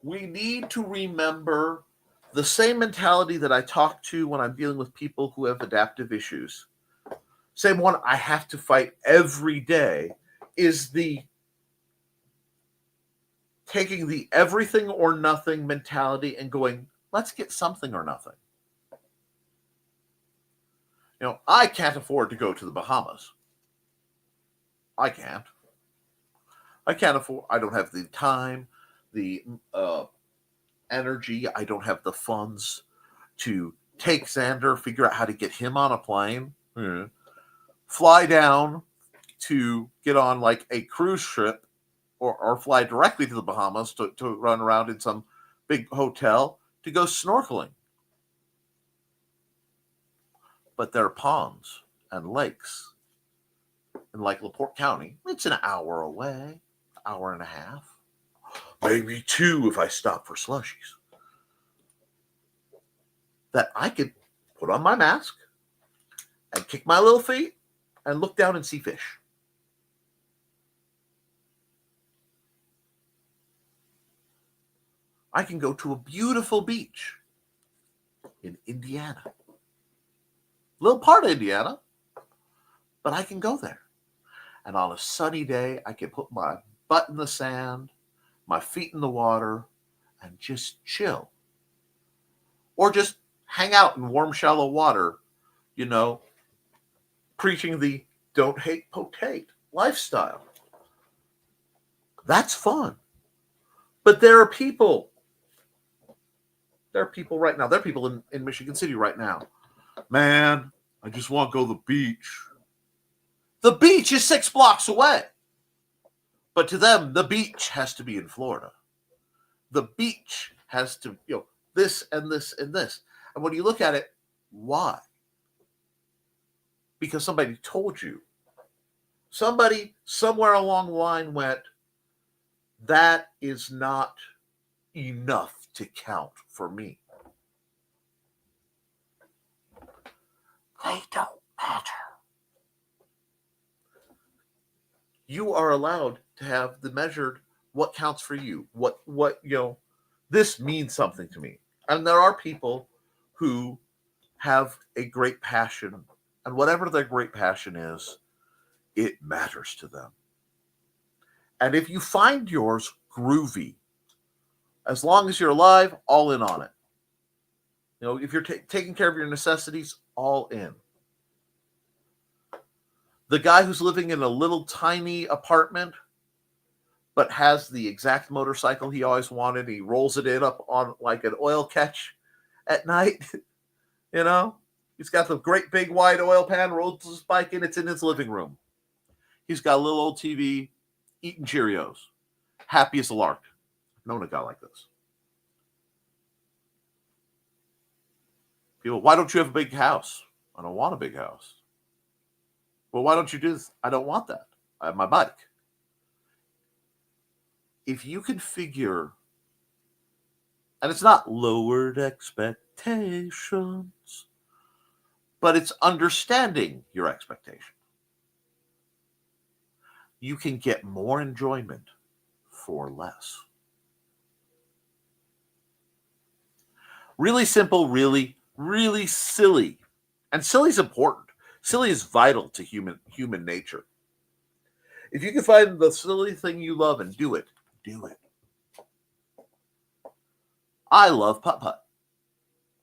We need to remember the same mentality that I talk to when I'm dealing with people who have adaptive issues. Same one I have to fight every day is the taking the everything or nothing mentality and going, let's get something or nothing. You know, I can't afford to go to the Bahamas. I can't afford, I don't have the time, the energy, I don't have the funds to take Xander, figure out how to get him on a plane, fly down to get on like a cruise ship or fly directly to the Bahamas to run around in some big hotel to go snorkeling. But there are ponds and lakes in like LaPorte County. It's an hour away, hour and a half, maybe 2 if I stop for slushies. That I could put on my mask and kick my little feet and look down and see fish. I can go to a beautiful beach in Indiana. Little part of Indiana, but I can go there. And on a sunny day, I can put my butt in the sand, my feet in the water, and just chill. Or just hang out in warm, shallow water, you know, preaching the don't hate potate lifestyle. That's fun. But there are people right now. There are people in Michigan City right now. Man, I just want to go to the beach. The beach is 6 blocks away. But to them, the beach has to be in Florida. The beach has to, this and this and this. And when you look at it, why? Because somebody told you. Somebody somewhere along the line went, that is not enough to count for me. They don't matter. You are allowed to have the measured what counts for you. What this means something to me. And there are people who have a great passion, and whatever their great passion is, it matters to them. And if you find yours groovy, as long as you're alive, all in on it. You know, if you're taking care of your necessities, all in. The guy who's living in a little tiny apartment but has the exact motorcycle he always wanted, he rolls it in up on like an oil catch at night, you know? He's got the great big wide oil pan, rolls his bike in, it's in his living room. He's got a little old TV, eating Cheerios, happy as a lark. I've known a guy like this. People, why don't you have a big house? I don't want a big house. Well, why don't you do this? I don't want that. I have my bike. If you can figure, and it's not lowered expectations, but it's understanding your expectation, you can get more enjoyment for less. Really simple, really silly. And silly is important. Silly is vital to human nature. If you can find the silly thing you love and do it, do it. I love putt-putt.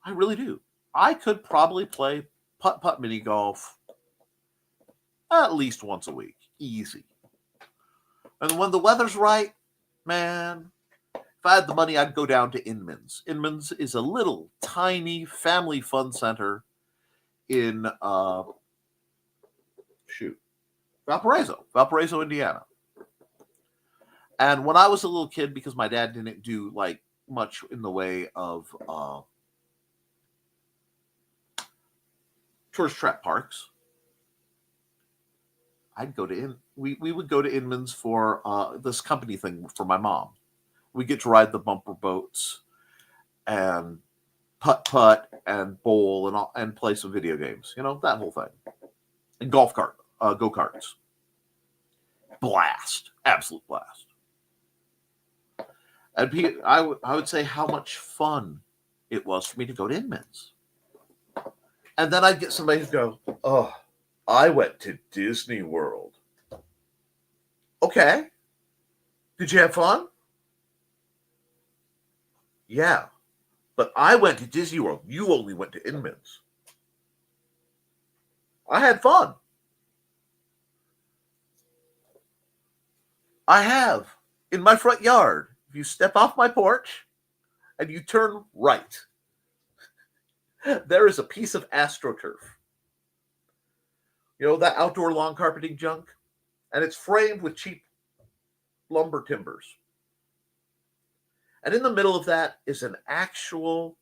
I really do. I could probably play putt-putt mini golf at least once a week. Easy. And when the weather's right, man, if I had the money, I'd go down to Inman's. Inman's is a little tiny family fun center in Valparaiso, Indiana. And when I was a little kid, because my dad didn't do like much in the way of tourist trap parks, I'd go to we would go to Inman's for this company thing for my mom. We get to ride the bumper boats and putt and bowl and play some video games, you know, that whole thing. And go-karts. Blast. Absolute blast. And I would say how much fun it was for me to go to Inman's. And then I'd get somebody who'd go, oh, I went to Disney World. Okay. Did you have fun? Yeah. But I went to Disney World. You only went to Inman's. I had fun. I have. In my front yard, if you step off my porch and you turn right, there is a piece of AstroTurf. You know, that outdoor lawn carpeting junk? And it's framed with cheap lumber timbers. And in the middle of that is an actual,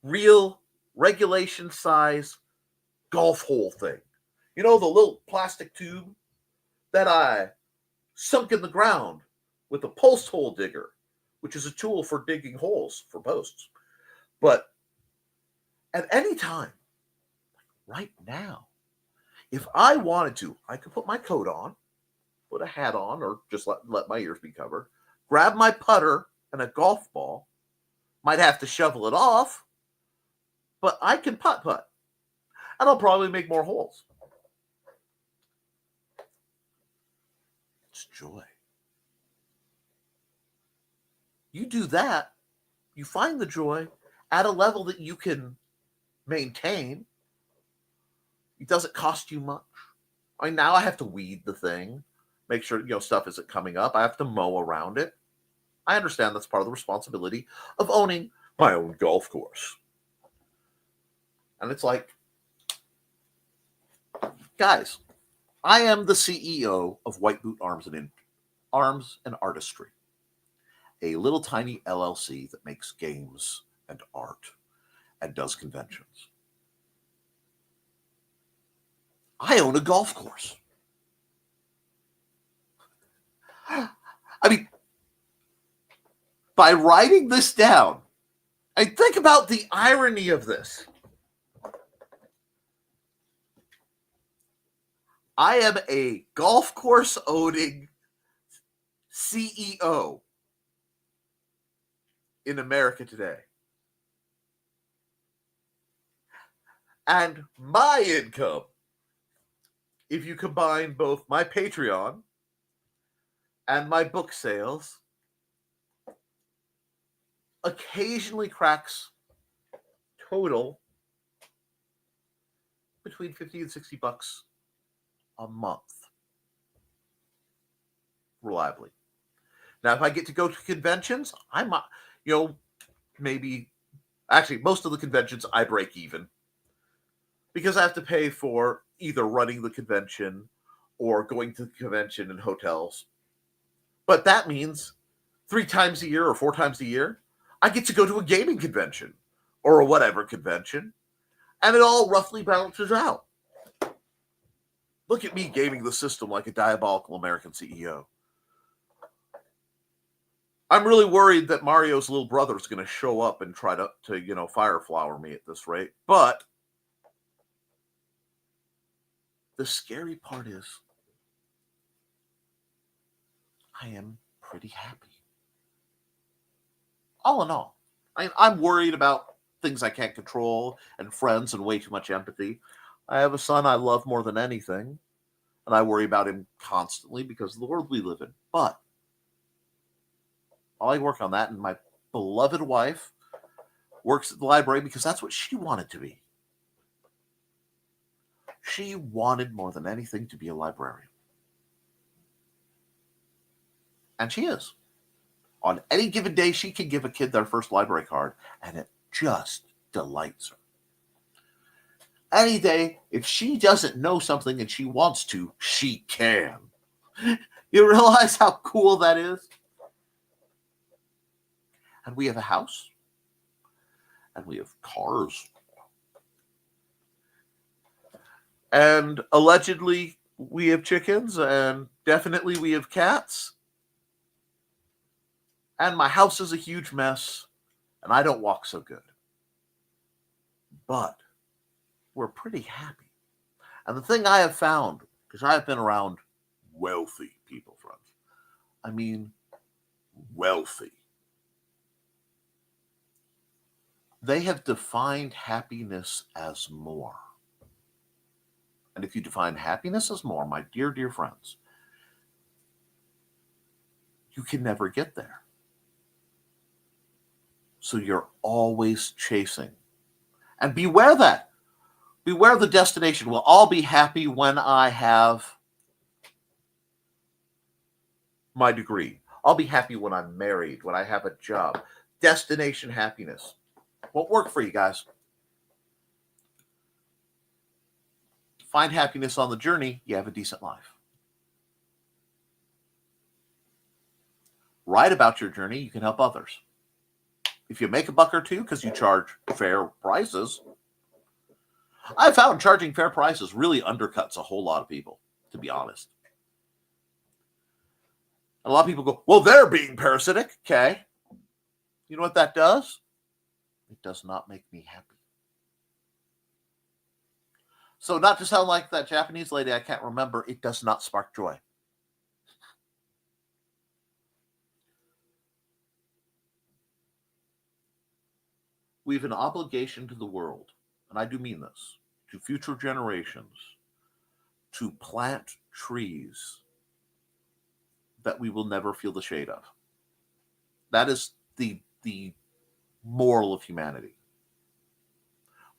real, regulation size golf hole thing. You know, the little plastic tube that I sunk in the ground with a post hole digger, which is a tool for digging holes for posts. But at any time, right now, if I wanted to, I could put my coat on, put a hat on, or just let my ears be covered, grab my putter and a golf ball, might have to shovel it off, but I can putt-putt. And I'll probably make more holes. It's joy. You do that, you find the joy at a level that you can maintain. It doesn't cost you much. I mean, now I have to weed the thing, make sure, you know, stuff isn't coming up. I have to mow around it. I understand that's part of the responsibility of owning my own golf course. And it's like, guys, I am the CEO of White Boot Arms and Artistry, a little tiny LLC that makes games and art and does conventions. I own a golf course. I mean, by writing this down, I think about the irony of this. I am a golf course owning CEO in America today. And my income, if you combine both my Patreon and my book sales, occasionally cracks total between $50 and $60 a month, reliably. Now, if I get to go to conventions, I might, maybe, actually, most of the conventions I break even because I have to pay for either running the convention or going to the convention and hotels. But that means 3 times a year or 4 times a year, I get to go to a gaming convention or a whatever convention, and it all roughly balances out. Look at me gaming the system like a diabolical American CEO. I'm really worried that Mario's little brother is going to show up and try to fire flower me at this rate. But the scary part is I am pretty happy. All in all, I'm worried about things I can't control and friends and way too much empathy. I have a son I love more than anything, and I worry about him constantly because of the world we live in. But I work on that, and my beloved wife works at the library because that's what she wanted to be. She wanted more than anything to be a librarian. And she is. On any given day, she can give a kid their first library card, and it just delights her. Any day, if she doesn't know something and she wants to, she can. You realize how cool that is? And we have a house. And we have cars. And allegedly, we have chickens. And definitely we have cats. And my house is a huge mess. And I don't walk so good. But we're pretty happy. And the thing I have found, because I have been around wealthy people, friends. I mean, wealthy. They have defined happiness as more. And if you define happiness as more, my dear, dear friends, you can never get there. So you're always chasing. And beware that. Beware the destination. Well, I'll be happy when I have my degree. I'll be happy when I'm married, when I have a job. Destination happiness won't work for you guys. Find happiness on the journey, you have a decent life. Write about your journey, you can help others. If you make $1 or $2 because you charge fair prices, I found charging fair prices really undercuts a whole lot of people, to be honest. And a lot of people go, well, they're being parasitic. Okay. You know what that does? It does not make me happy. So not to sound like that Japanese lady I can't remember, it does not spark joy. We have an obligation to the world, and I do mean this, to future generations, to plant trees that we will never feel the shade of. That is the moral of humanity.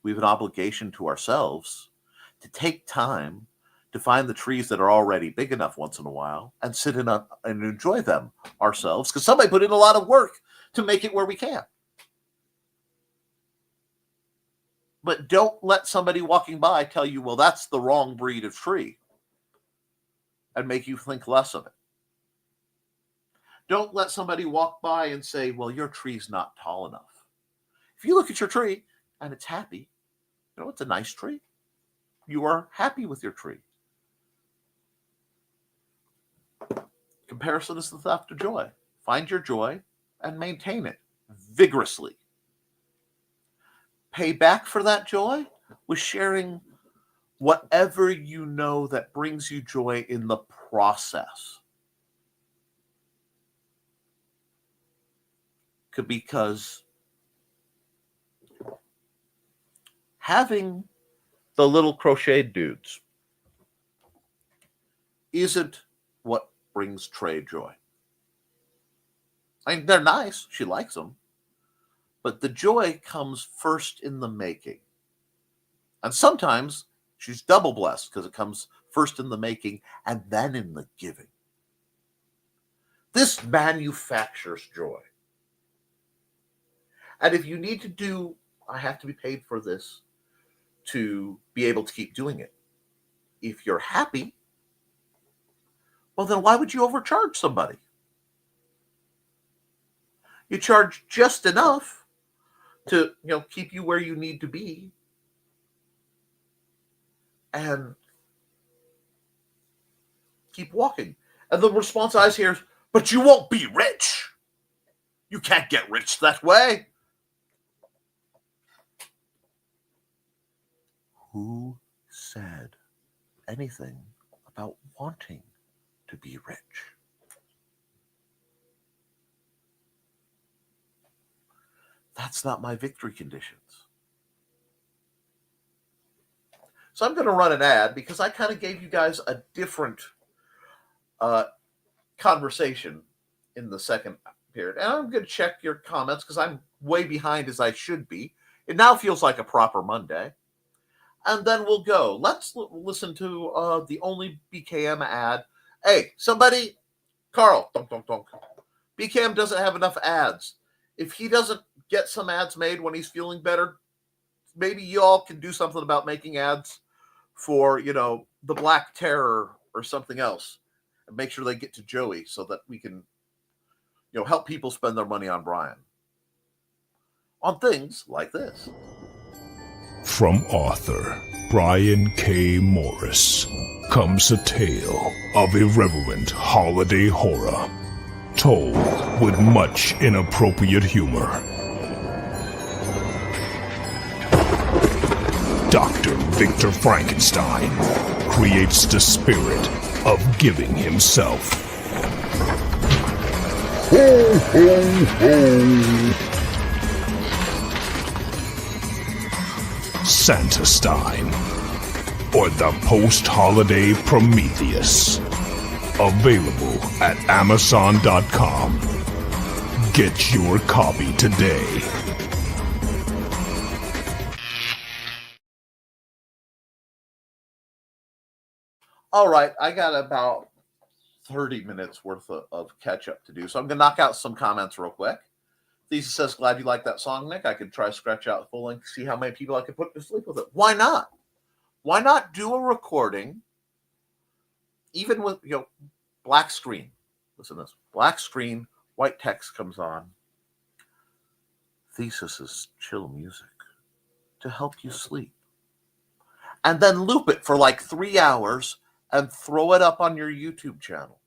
We have an obligation to ourselves to take time to find the trees that are already big enough once in a while and sit in and enjoy them ourselves, because somebody put in a lot of work to make it where we can. But don't let somebody walking by tell you, well, that's the wrong breed of tree, and make you think less of it. Don't let somebody walk by and say, well, your tree's not tall enough. If you look at your tree and it's happy, you know, it's a nice tree. You are happy with your tree. Comparison is the theft of joy. Find your joy and maintain it vigorously. Pay back for that joy with sharing whatever you know that brings you joy in the process. Because having the little crocheted dudes isn't what brings Trey joy. I mean, they're nice. She likes them. But the joy comes first in the making. And sometimes she's double blessed because it comes first in the making and then in the giving. This manufactures joy. And if you need to do, I have to be paid for this to be able to keep doing it. If you're happy, well, then why would you overcharge somebody? You charge just enough to, keep you where you need to be. And keep walking. And the response I hear is, but you won't be rich. You can't get rich that way. Who said anything about wanting to be rich? That's not my victory conditions. So I'm going to run an ad because I kind of gave you guys a different conversation in the second period. And I'm going to check your comments because I'm way behind as I should be. It now feels like a proper Monday. And then we'll go. Let's listen to the only BKM ad. Hey, somebody, Carl, donk, donk, donk. BKM doesn't have enough ads. If he doesn't get some ads made when he's feeling better, maybe y'all can do something about making ads for, the Black Terror or something else. And make sure they get to Joey so that we can, help people spend their money on Brian. On things like this. From author Brian K. Morris comes a tale of irreverent holiday horror, told with much inappropriate humor. Dr. Victor Frankenstein creates the spirit of giving himself. Ho, ho, ho! Santastein, or the post-holiday Prometheus. Available at Amazon.com. Get your copy today. All right, I got about 30 minutes worth of catch-up to do, so I'm going to knock out some comments real quick. Thesis says, glad you like that song, Nick. I could try scratch out full length, see how many people I could put to sleep with it. Why not? Why not do a recording, even with, black screen. Listen to this. Black screen, white text comes on. Thesis is chill music to help you sleep. And then loop it for like 3 hours and throw it up on your YouTube channel.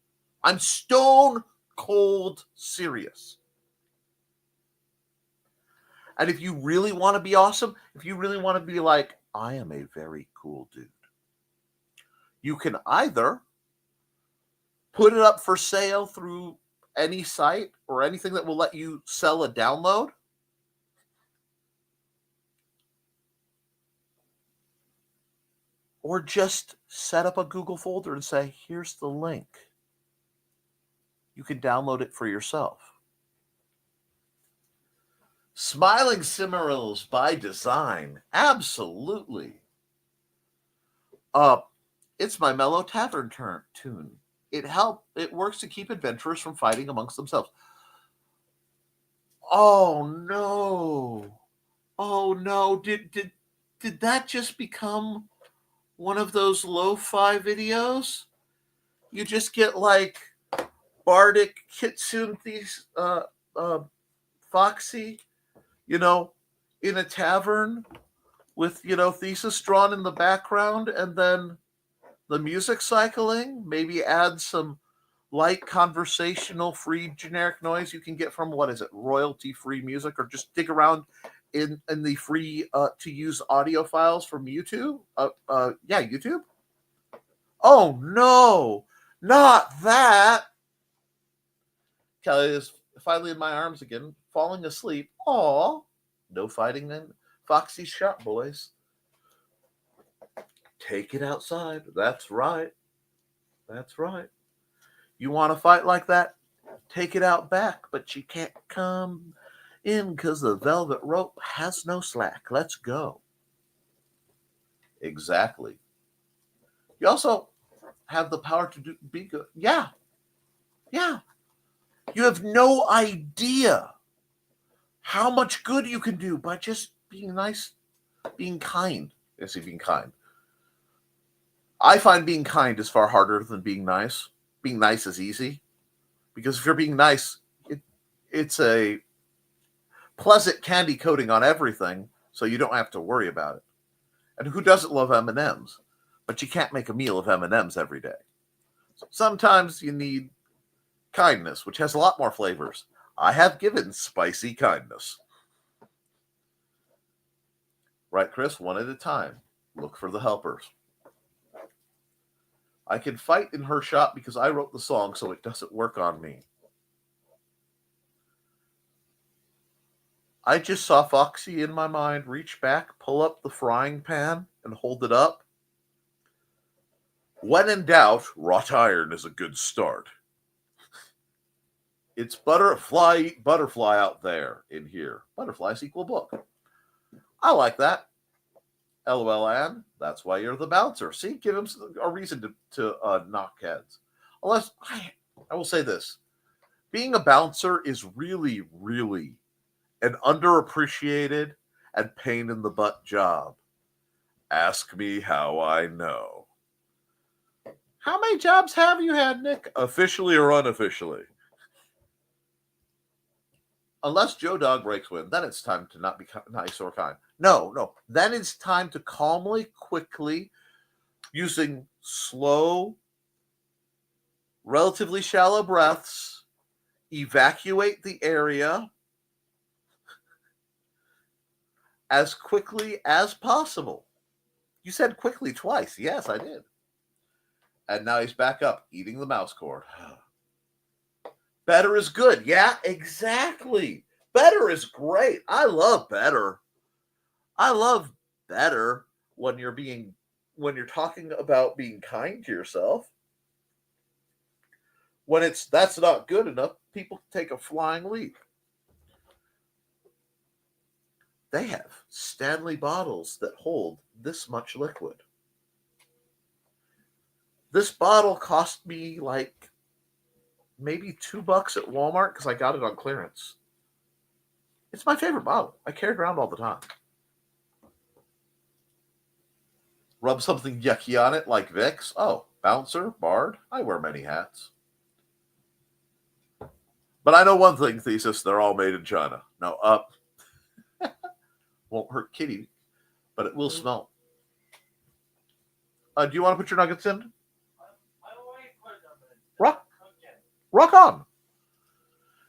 I'm stone cold serious. And if you really want to be awesome, if you really want to be like, I am a very cool dude, you can either put it up for sale through any site or anything that will let you sell a download, or just set up a Google folder and say, here's the link. You can download it for yourself. Smiling Cimmerals by design. Absolutely. It's my mellow tavern tune. It works to keep adventurers from fighting amongst themselves. Oh no. Oh no. Did that just become one of those lo-fi videos? You just get like Bardic Kitsune Foxy, in a tavern with, Thesis drawn in the background, and then the music cycling, maybe add some light conversational free generic noise you can get from, royalty-free music, or just dig around in the free to use audio files from YouTube. YouTube. Oh no, not that. Kelly is finally in my arms again, falling asleep. Aw, no fighting in Foxy's shop, boys. Take it outside. That's right. That's right. You want to fight like that? Take it out back, but you can't come In 'cause the velvet rope has no slack. Let's go. Exactly. You also have the power to be good. Yeah. Yeah. You have no idea how much good you can do by just being nice, being kind. Yes, being kind. I find being kind is far harder than being nice. Being nice is easy. Because if you're being nice, it's a pleasant candy coating on everything, so you don't have to worry about it. And who doesn't love M&Ms? But you can't make a meal of M&Ms every day. So sometimes you need kindness, which has a lot more flavors. I have given spicy kindness. Right, Chris? One at a time. Look for the helpers. I can fight in her shop because I wrote the song, so it doesn't work on me. I just saw Foxy in my mind reach back, pull up the frying pan, and hold it up. When in doubt, wrought iron is a good start. It's butterfly out there in here. Butterflies equal book. I like that. LOL, Ann. That's why you're the bouncer. See, give him a reason to knock heads. Unless, I will say this. Being a bouncer is really, really an underappreciated and pain-in-the-butt job. Ask me how I know. How many jobs have you had, Nick? Officially or unofficially? Unless Joe Dog breaks wind, then it's time to not be nice or kind. No. Then it's time to calmly, quickly, using slow, relatively shallow breaths, evacuate the area as quickly as possible. You said quickly twice. Yes, I did. And now he's back up, eating the mouse cord. Better is good. Yeah, exactly. Better is great. I love better. I love better when you're talking about being kind to yourself. When that's not good enough, people take a flying leap. They have Stanley bottles that hold this much liquid. This bottle cost me like maybe $2 at Walmart because I got it on clearance. It's my favorite bottle. I carry it around all the time. Rub something yucky on it like Vicks. Oh, bouncer, bard. I wear many hats. But I know one thing, Thesis. They're all made in China. No, won't hurt Kitty, but it will smell. Do you want to put your nuggets in? Rock on.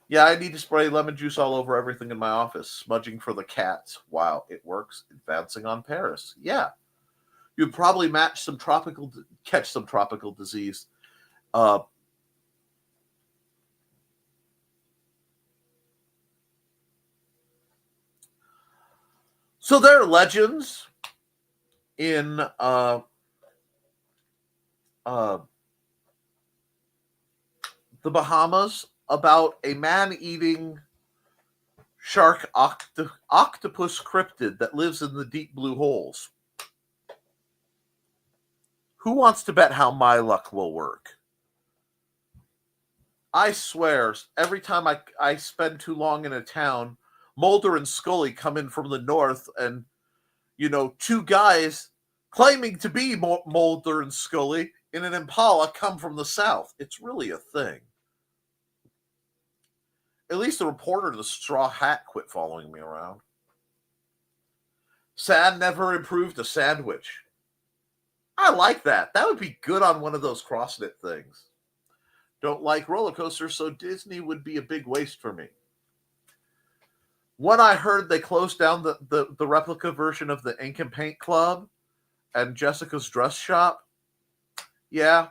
Yeah, I need to spray lemon juice all over everything in my office. Smudging for the cats. Wow, it works. Advancing on Paris. Yeah. You'd probably catch some tropical disease. So there are legends in the Bahamas about a man-eating shark octopus cryptid that lives in the deep blue holes. Who wants to bet how my luck will work? I swear, every time I spend too long in a town, Mulder and Scully come in from the north and, two guys claiming to be Mulder and Scully in an Impala come from the south. It's really a thing. At least the reporter in the straw hat quit following me around. Sand never improved a sandwich. I like that. That would be good on one of those cross-knit things. Don't like roller coasters, so Disney would be a big waste for me. When I heard they closed down the replica version of the Ink and Paint Club and Jessica's Dress Shop, yeah.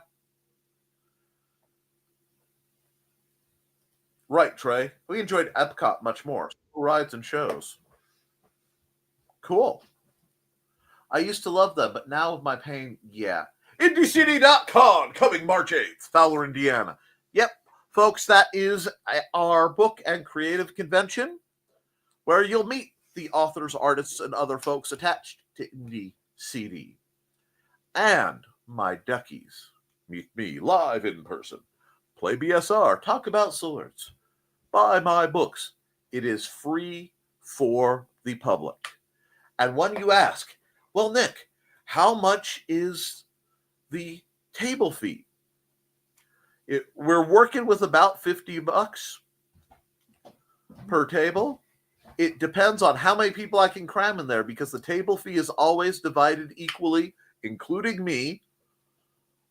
Right, Trey. We enjoyed Epcot much more. Rides and shows. Cool. I used to love them, but now with my pain, yeah. IndieCity.com, coming March 8th, Fowler, Indiana. Yep, folks, that is our book and creative convention. where you'll meet the authors, artists, and other folks attached to Indie CD. And my duckies. Meet me live in person. Play BSR. Talk about swords. Buy my books. It is free for the public. And when you ask, well, Nick, how much is the table fee? We're working with about $50 per table. It depends on how many people I can cram in there, because the table fee is always divided equally, including me,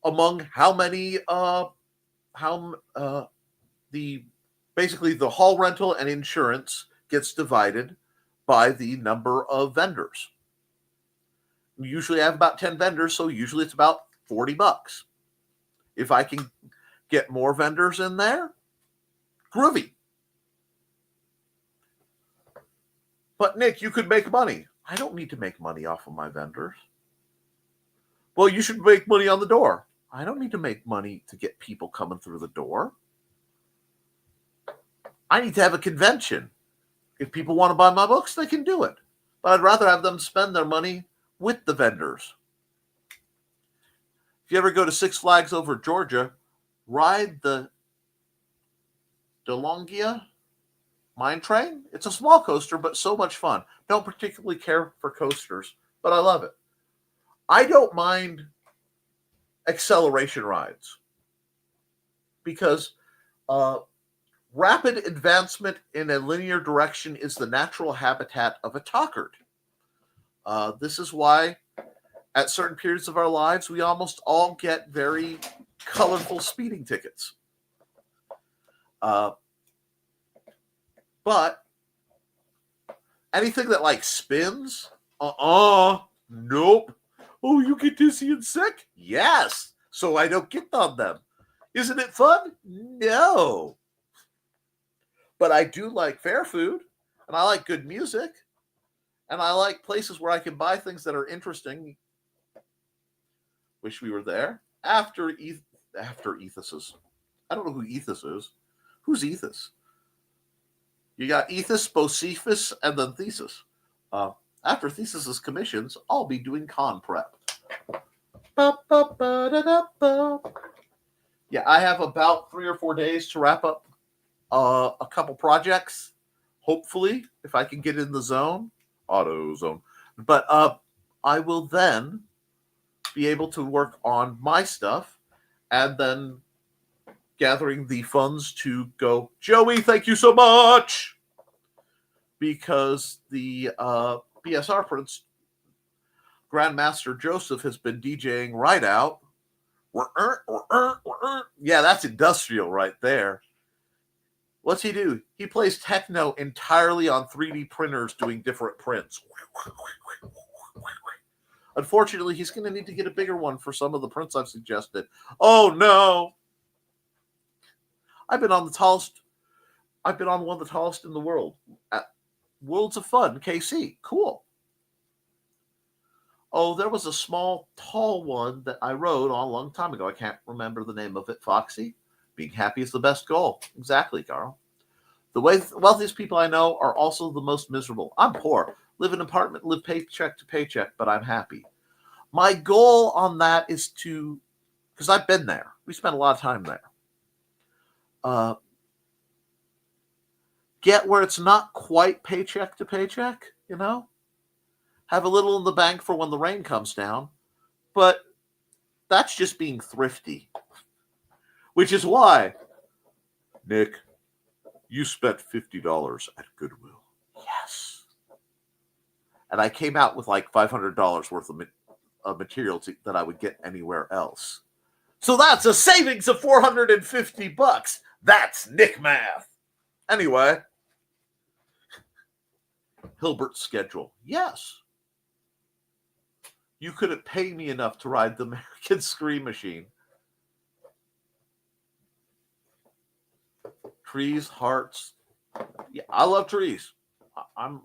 among how many basically the hall rental and insurance gets divided by the number of vendors. We usually have about 10 vendors, so usually it's about $40. If I can get more vendors in there, groovy. But Nick, you could make money. I don't need to make money off of my vendors. Well, you should make money on the door. I don't need to make money to get people coming through the door. I need to have a convention. If people want to buy my books, they can do it. But I'd rather have them spend their money with the vendors. If you ever go to Six Flags over Georgia, ride the DeLonghi Mine Train. It's a small coaster, but so much fun. Don't particularly care for coasters, but I love it. I don't mind acceleration rides because rapid advancement in a linear direction is the natural habitat of a Tockert. This is why at certain periods of our lives, we almost all get very colorful speeding tickets. But anything that like spins, nope. Oh, you get dizzy and sick? Yes. So I don't get on them. Isn't it fun? No. But I do like fair food, and I like good music, and I like places where I can buy things that are interesting. Wish we were there. After Ethos's. I don't know who Ethos is. Who's Ethos? You got Ethos, Bocephus, and then Thesis. After Thesis's commissions, I'll be doing con prep. Yeah, I have about 3 or 4 days to wrap up a couple projects. Hopefully, if I can get in the zone, auto zone. But I will then be able to work on my stuff and then gathering the funds to go, Joey, thank you so much! Because the BSR Prince, Grandmaster Joseph, has been DJing right out. Yeah, that's industrial right there. What's he do? He plays techno entirely on 3D printers doing different prints. Unfortunately, he's going to need to get a bigger one for some of the prints I've suggested. Oh, no. I've been on one of the tallest in the world at Worlds of Fun, KC. Cool. Oh, there was a small, tall one that I rode a long time ago. I can't remember the name of it. Foxy? Being happy is the best goal. Exactly, Carl. The wealthiest people I know are also the most miserable. I'm poor. Live in an apartment, live paycheck to paycheck, but I'm happy. My goal on that is to, because I've been there. We spent a lot of time there. Get where it's not quite paycheck to paycheck, you know? Have a little in the bank for when the rain comes down. But that's just being thrifty. Which is why, Nick, you spent $50 at Goodwill. Yes. And I came out with like $500 worth of material that I would get anywhere else. So that's a savings of $450. That's Nick math. Anyway, Hilbert's schedule. Yes. You couldn't pay me enough to ride the American Scream Machine. Trees, hearts. Yeah, I love trees. I'm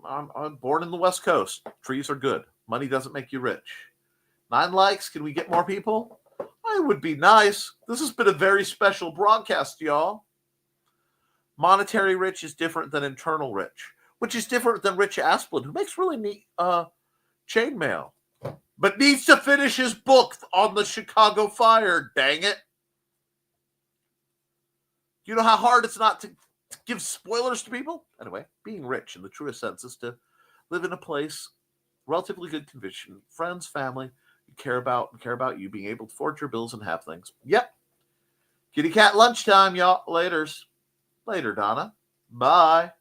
born in the West Coast. Trees are good. Money doesn't make you rich. 9 likes. Can we get more people? It would be nice. This has been a very special broadcast, y'all. Monetary rich is different than internal rich. which is different than Rich Asplund, who makes really neat chainmail, but needs to finish his book on the Chicago fire, dang it. You know how hard it's not to give spoilers to people? Anyway, being rich in the truest sense is to live in a place, relatively good condition, friends, family, you care about you, being able to afford your bills and have things. Yep. Kitty cat lunchtime, y'all. Later, Donna. Bye.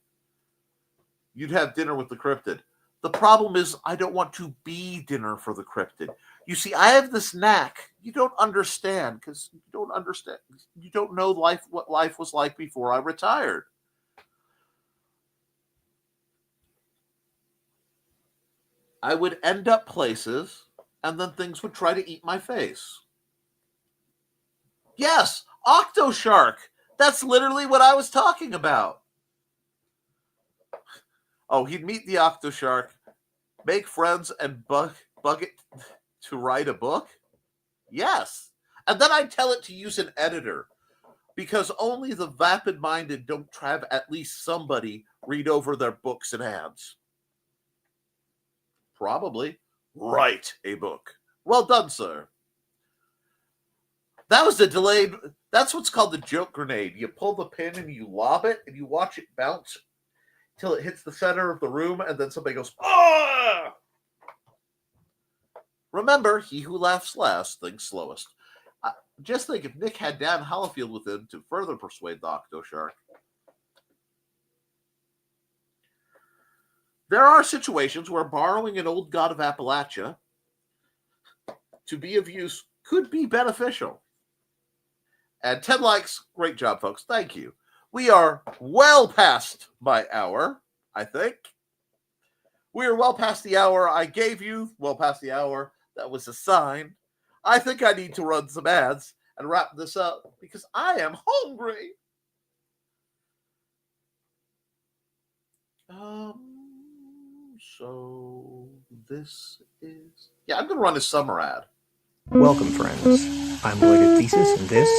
You'd have dinner with the cryptid. The problem is I don't want to be dinner for the cryptid. You see, I have this knack. You don't understand because you don't understand. You don't know what life was like before I retired. I would end up places and then things would try to eat my face. Yes, Octoshark. That's literally what I was talking about. Oh, he'd meet the Octoshark, make friends, and bug it to write a book? Yes. And then I'd tell it to use an editor, because only the vapid-minded don't have at least somebody read over their books and ads. Probably. Write a book. Well done, sir. That was that's what's called the joke grenade. You pull the pin and you lob it, and you watch it bounce till it hits the center of the room, and then somebody goes, "Ah!" Remember, he who laughs last thinks slowest. Just think if Nick had Dan Hollifield with him to further persuade the Octoshark. There are situations where borrowing an old god of Appalachia to be of use could be beneficial. And 10 likes. Great job, folks. Thank you. We are well past my hour, I think. We are well past the hour I gave you, well past the hour that was assigned. I think I need to run some ads and wrap this up because I am hungry. So this is... Yeah, I'm going to run a summer ad. Welcome, friends. I'm Belated Thesis, and this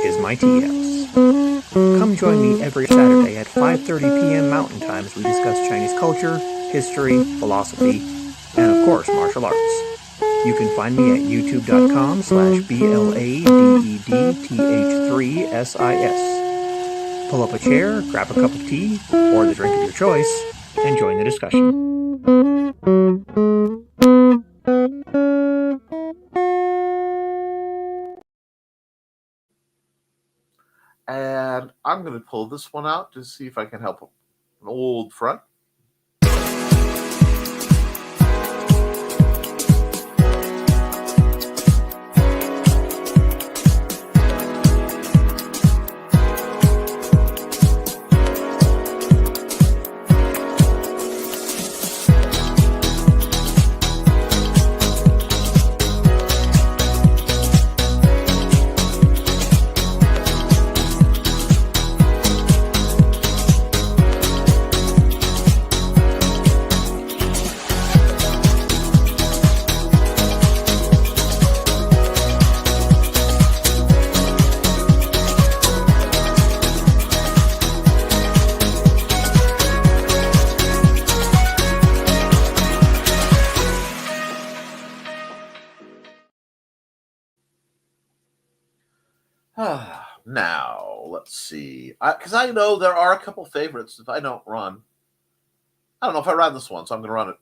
is my TS. Come join me every Saturday at 5:30 p.m. Mountain Time as we discuss Chinese culture, history, philosophy, and of course, martial arts. You can find me at youtube.com/BLADEDTH3SIS. Pull up a chair, grab a cup of tea, or the drink of your choice, and join the discussion. And I'm going to pull this one out to see if I can help an old friend. Now, let's see. Because I know there are a couple favorites if I don't run. I don't know if I ran this one, so I'm going to run it.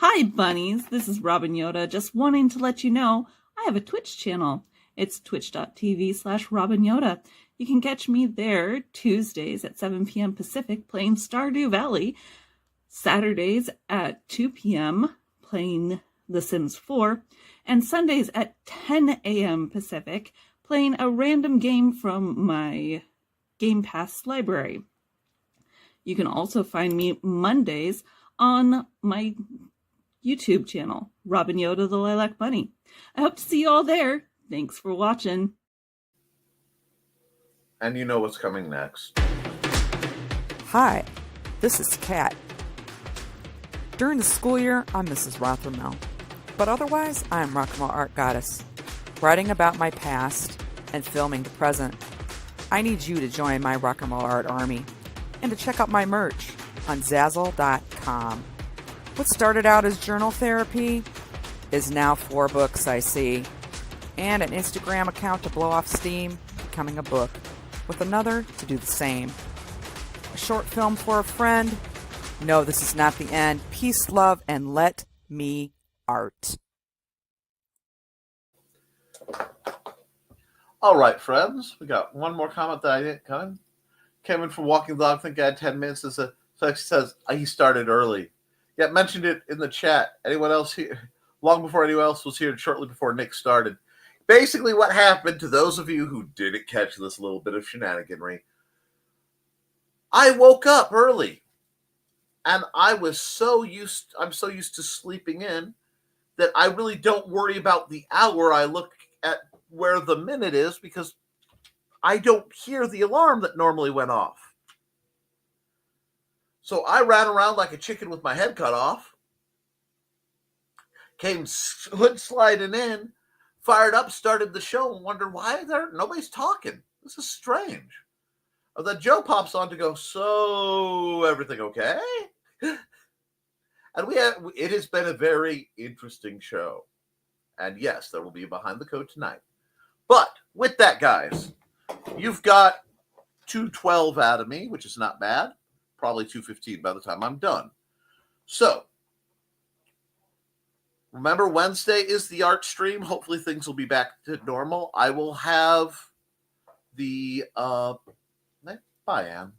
Hi, bunnies. This is Robin Yoda. Just wanting to let you know I have a Twitch channel. It's twitch.tv/Robin Yoda. You can catch me there Tuesdays at 7 p.m. Pacific playing Stardew Valley, Saturdays at 2 p.m. playing The Sims 4, and Sundays at 10 a.m. Pacific playing a random game from my Game Pass library. You can also find me Mondays on my YouTube channel, Robin Yoda the Lilac Bunny. I hope to see you all there. Thanks for watching. And you know what's coming next. Hi, this is Kat. During the school year, I'm Mrs. Rothermel, but otherwise, I'm Rock and Roll Art Goddess, writing about my past and filming the present. I need you to join my Rock and Roll Art army and to check out my merch on Zazzle.com. What started out as journal therapy is now 4 books, I see, and an Instagram account to blow off steam, becoming a book, with another to do the same. A short film for a friend. No, this is not the end. Peace, love, and let me art. All right, friends. We got one more comment that I didn't come. Came in from Walking the Dog. I think I had 10 minutes. So he says he started early. Yeah, mentioned it in the chat. Anyone else here? Long before anyone else was here, shortly before Nick started. Basically, what happened, to those of you who didn't catch this little bit of shenaniganry, I woke up early, and I'm so used to sleeping in that I really don't worry about the hour. I look at where the minute is because I don't hear the alarm that normally went off. So I ran around like a chicken with my head cut off, came hood sliding in, fired up, started the show, and wondered why nobody's talking. This is strange. And then Joe pops on to go, so everything okay? And it has been a very interesting show. And yes, there will be a Behind the Code tonight. But with that, guys, you've got 212 out of me, which is not bad. Probably 215 by the time I'm done. So, remember, Wednesday is the art stream. Hopefully things will be back to normal. I will have the bye, Anne.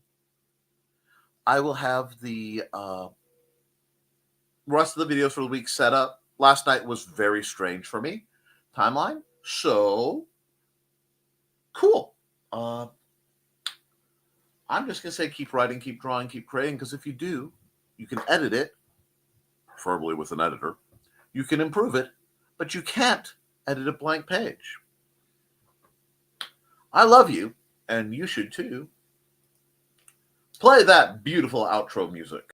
I will have the rest of the videos for the week set up. Last night was very strange for me. Timeline. So, cool. I'm just going to say keep writing, keep drawing, keep creating, because if you do, you can edit it, preferably with an editor. You can improve it, but you can't edit a blank page. I love you, and you should too. Play that beautiful outro music.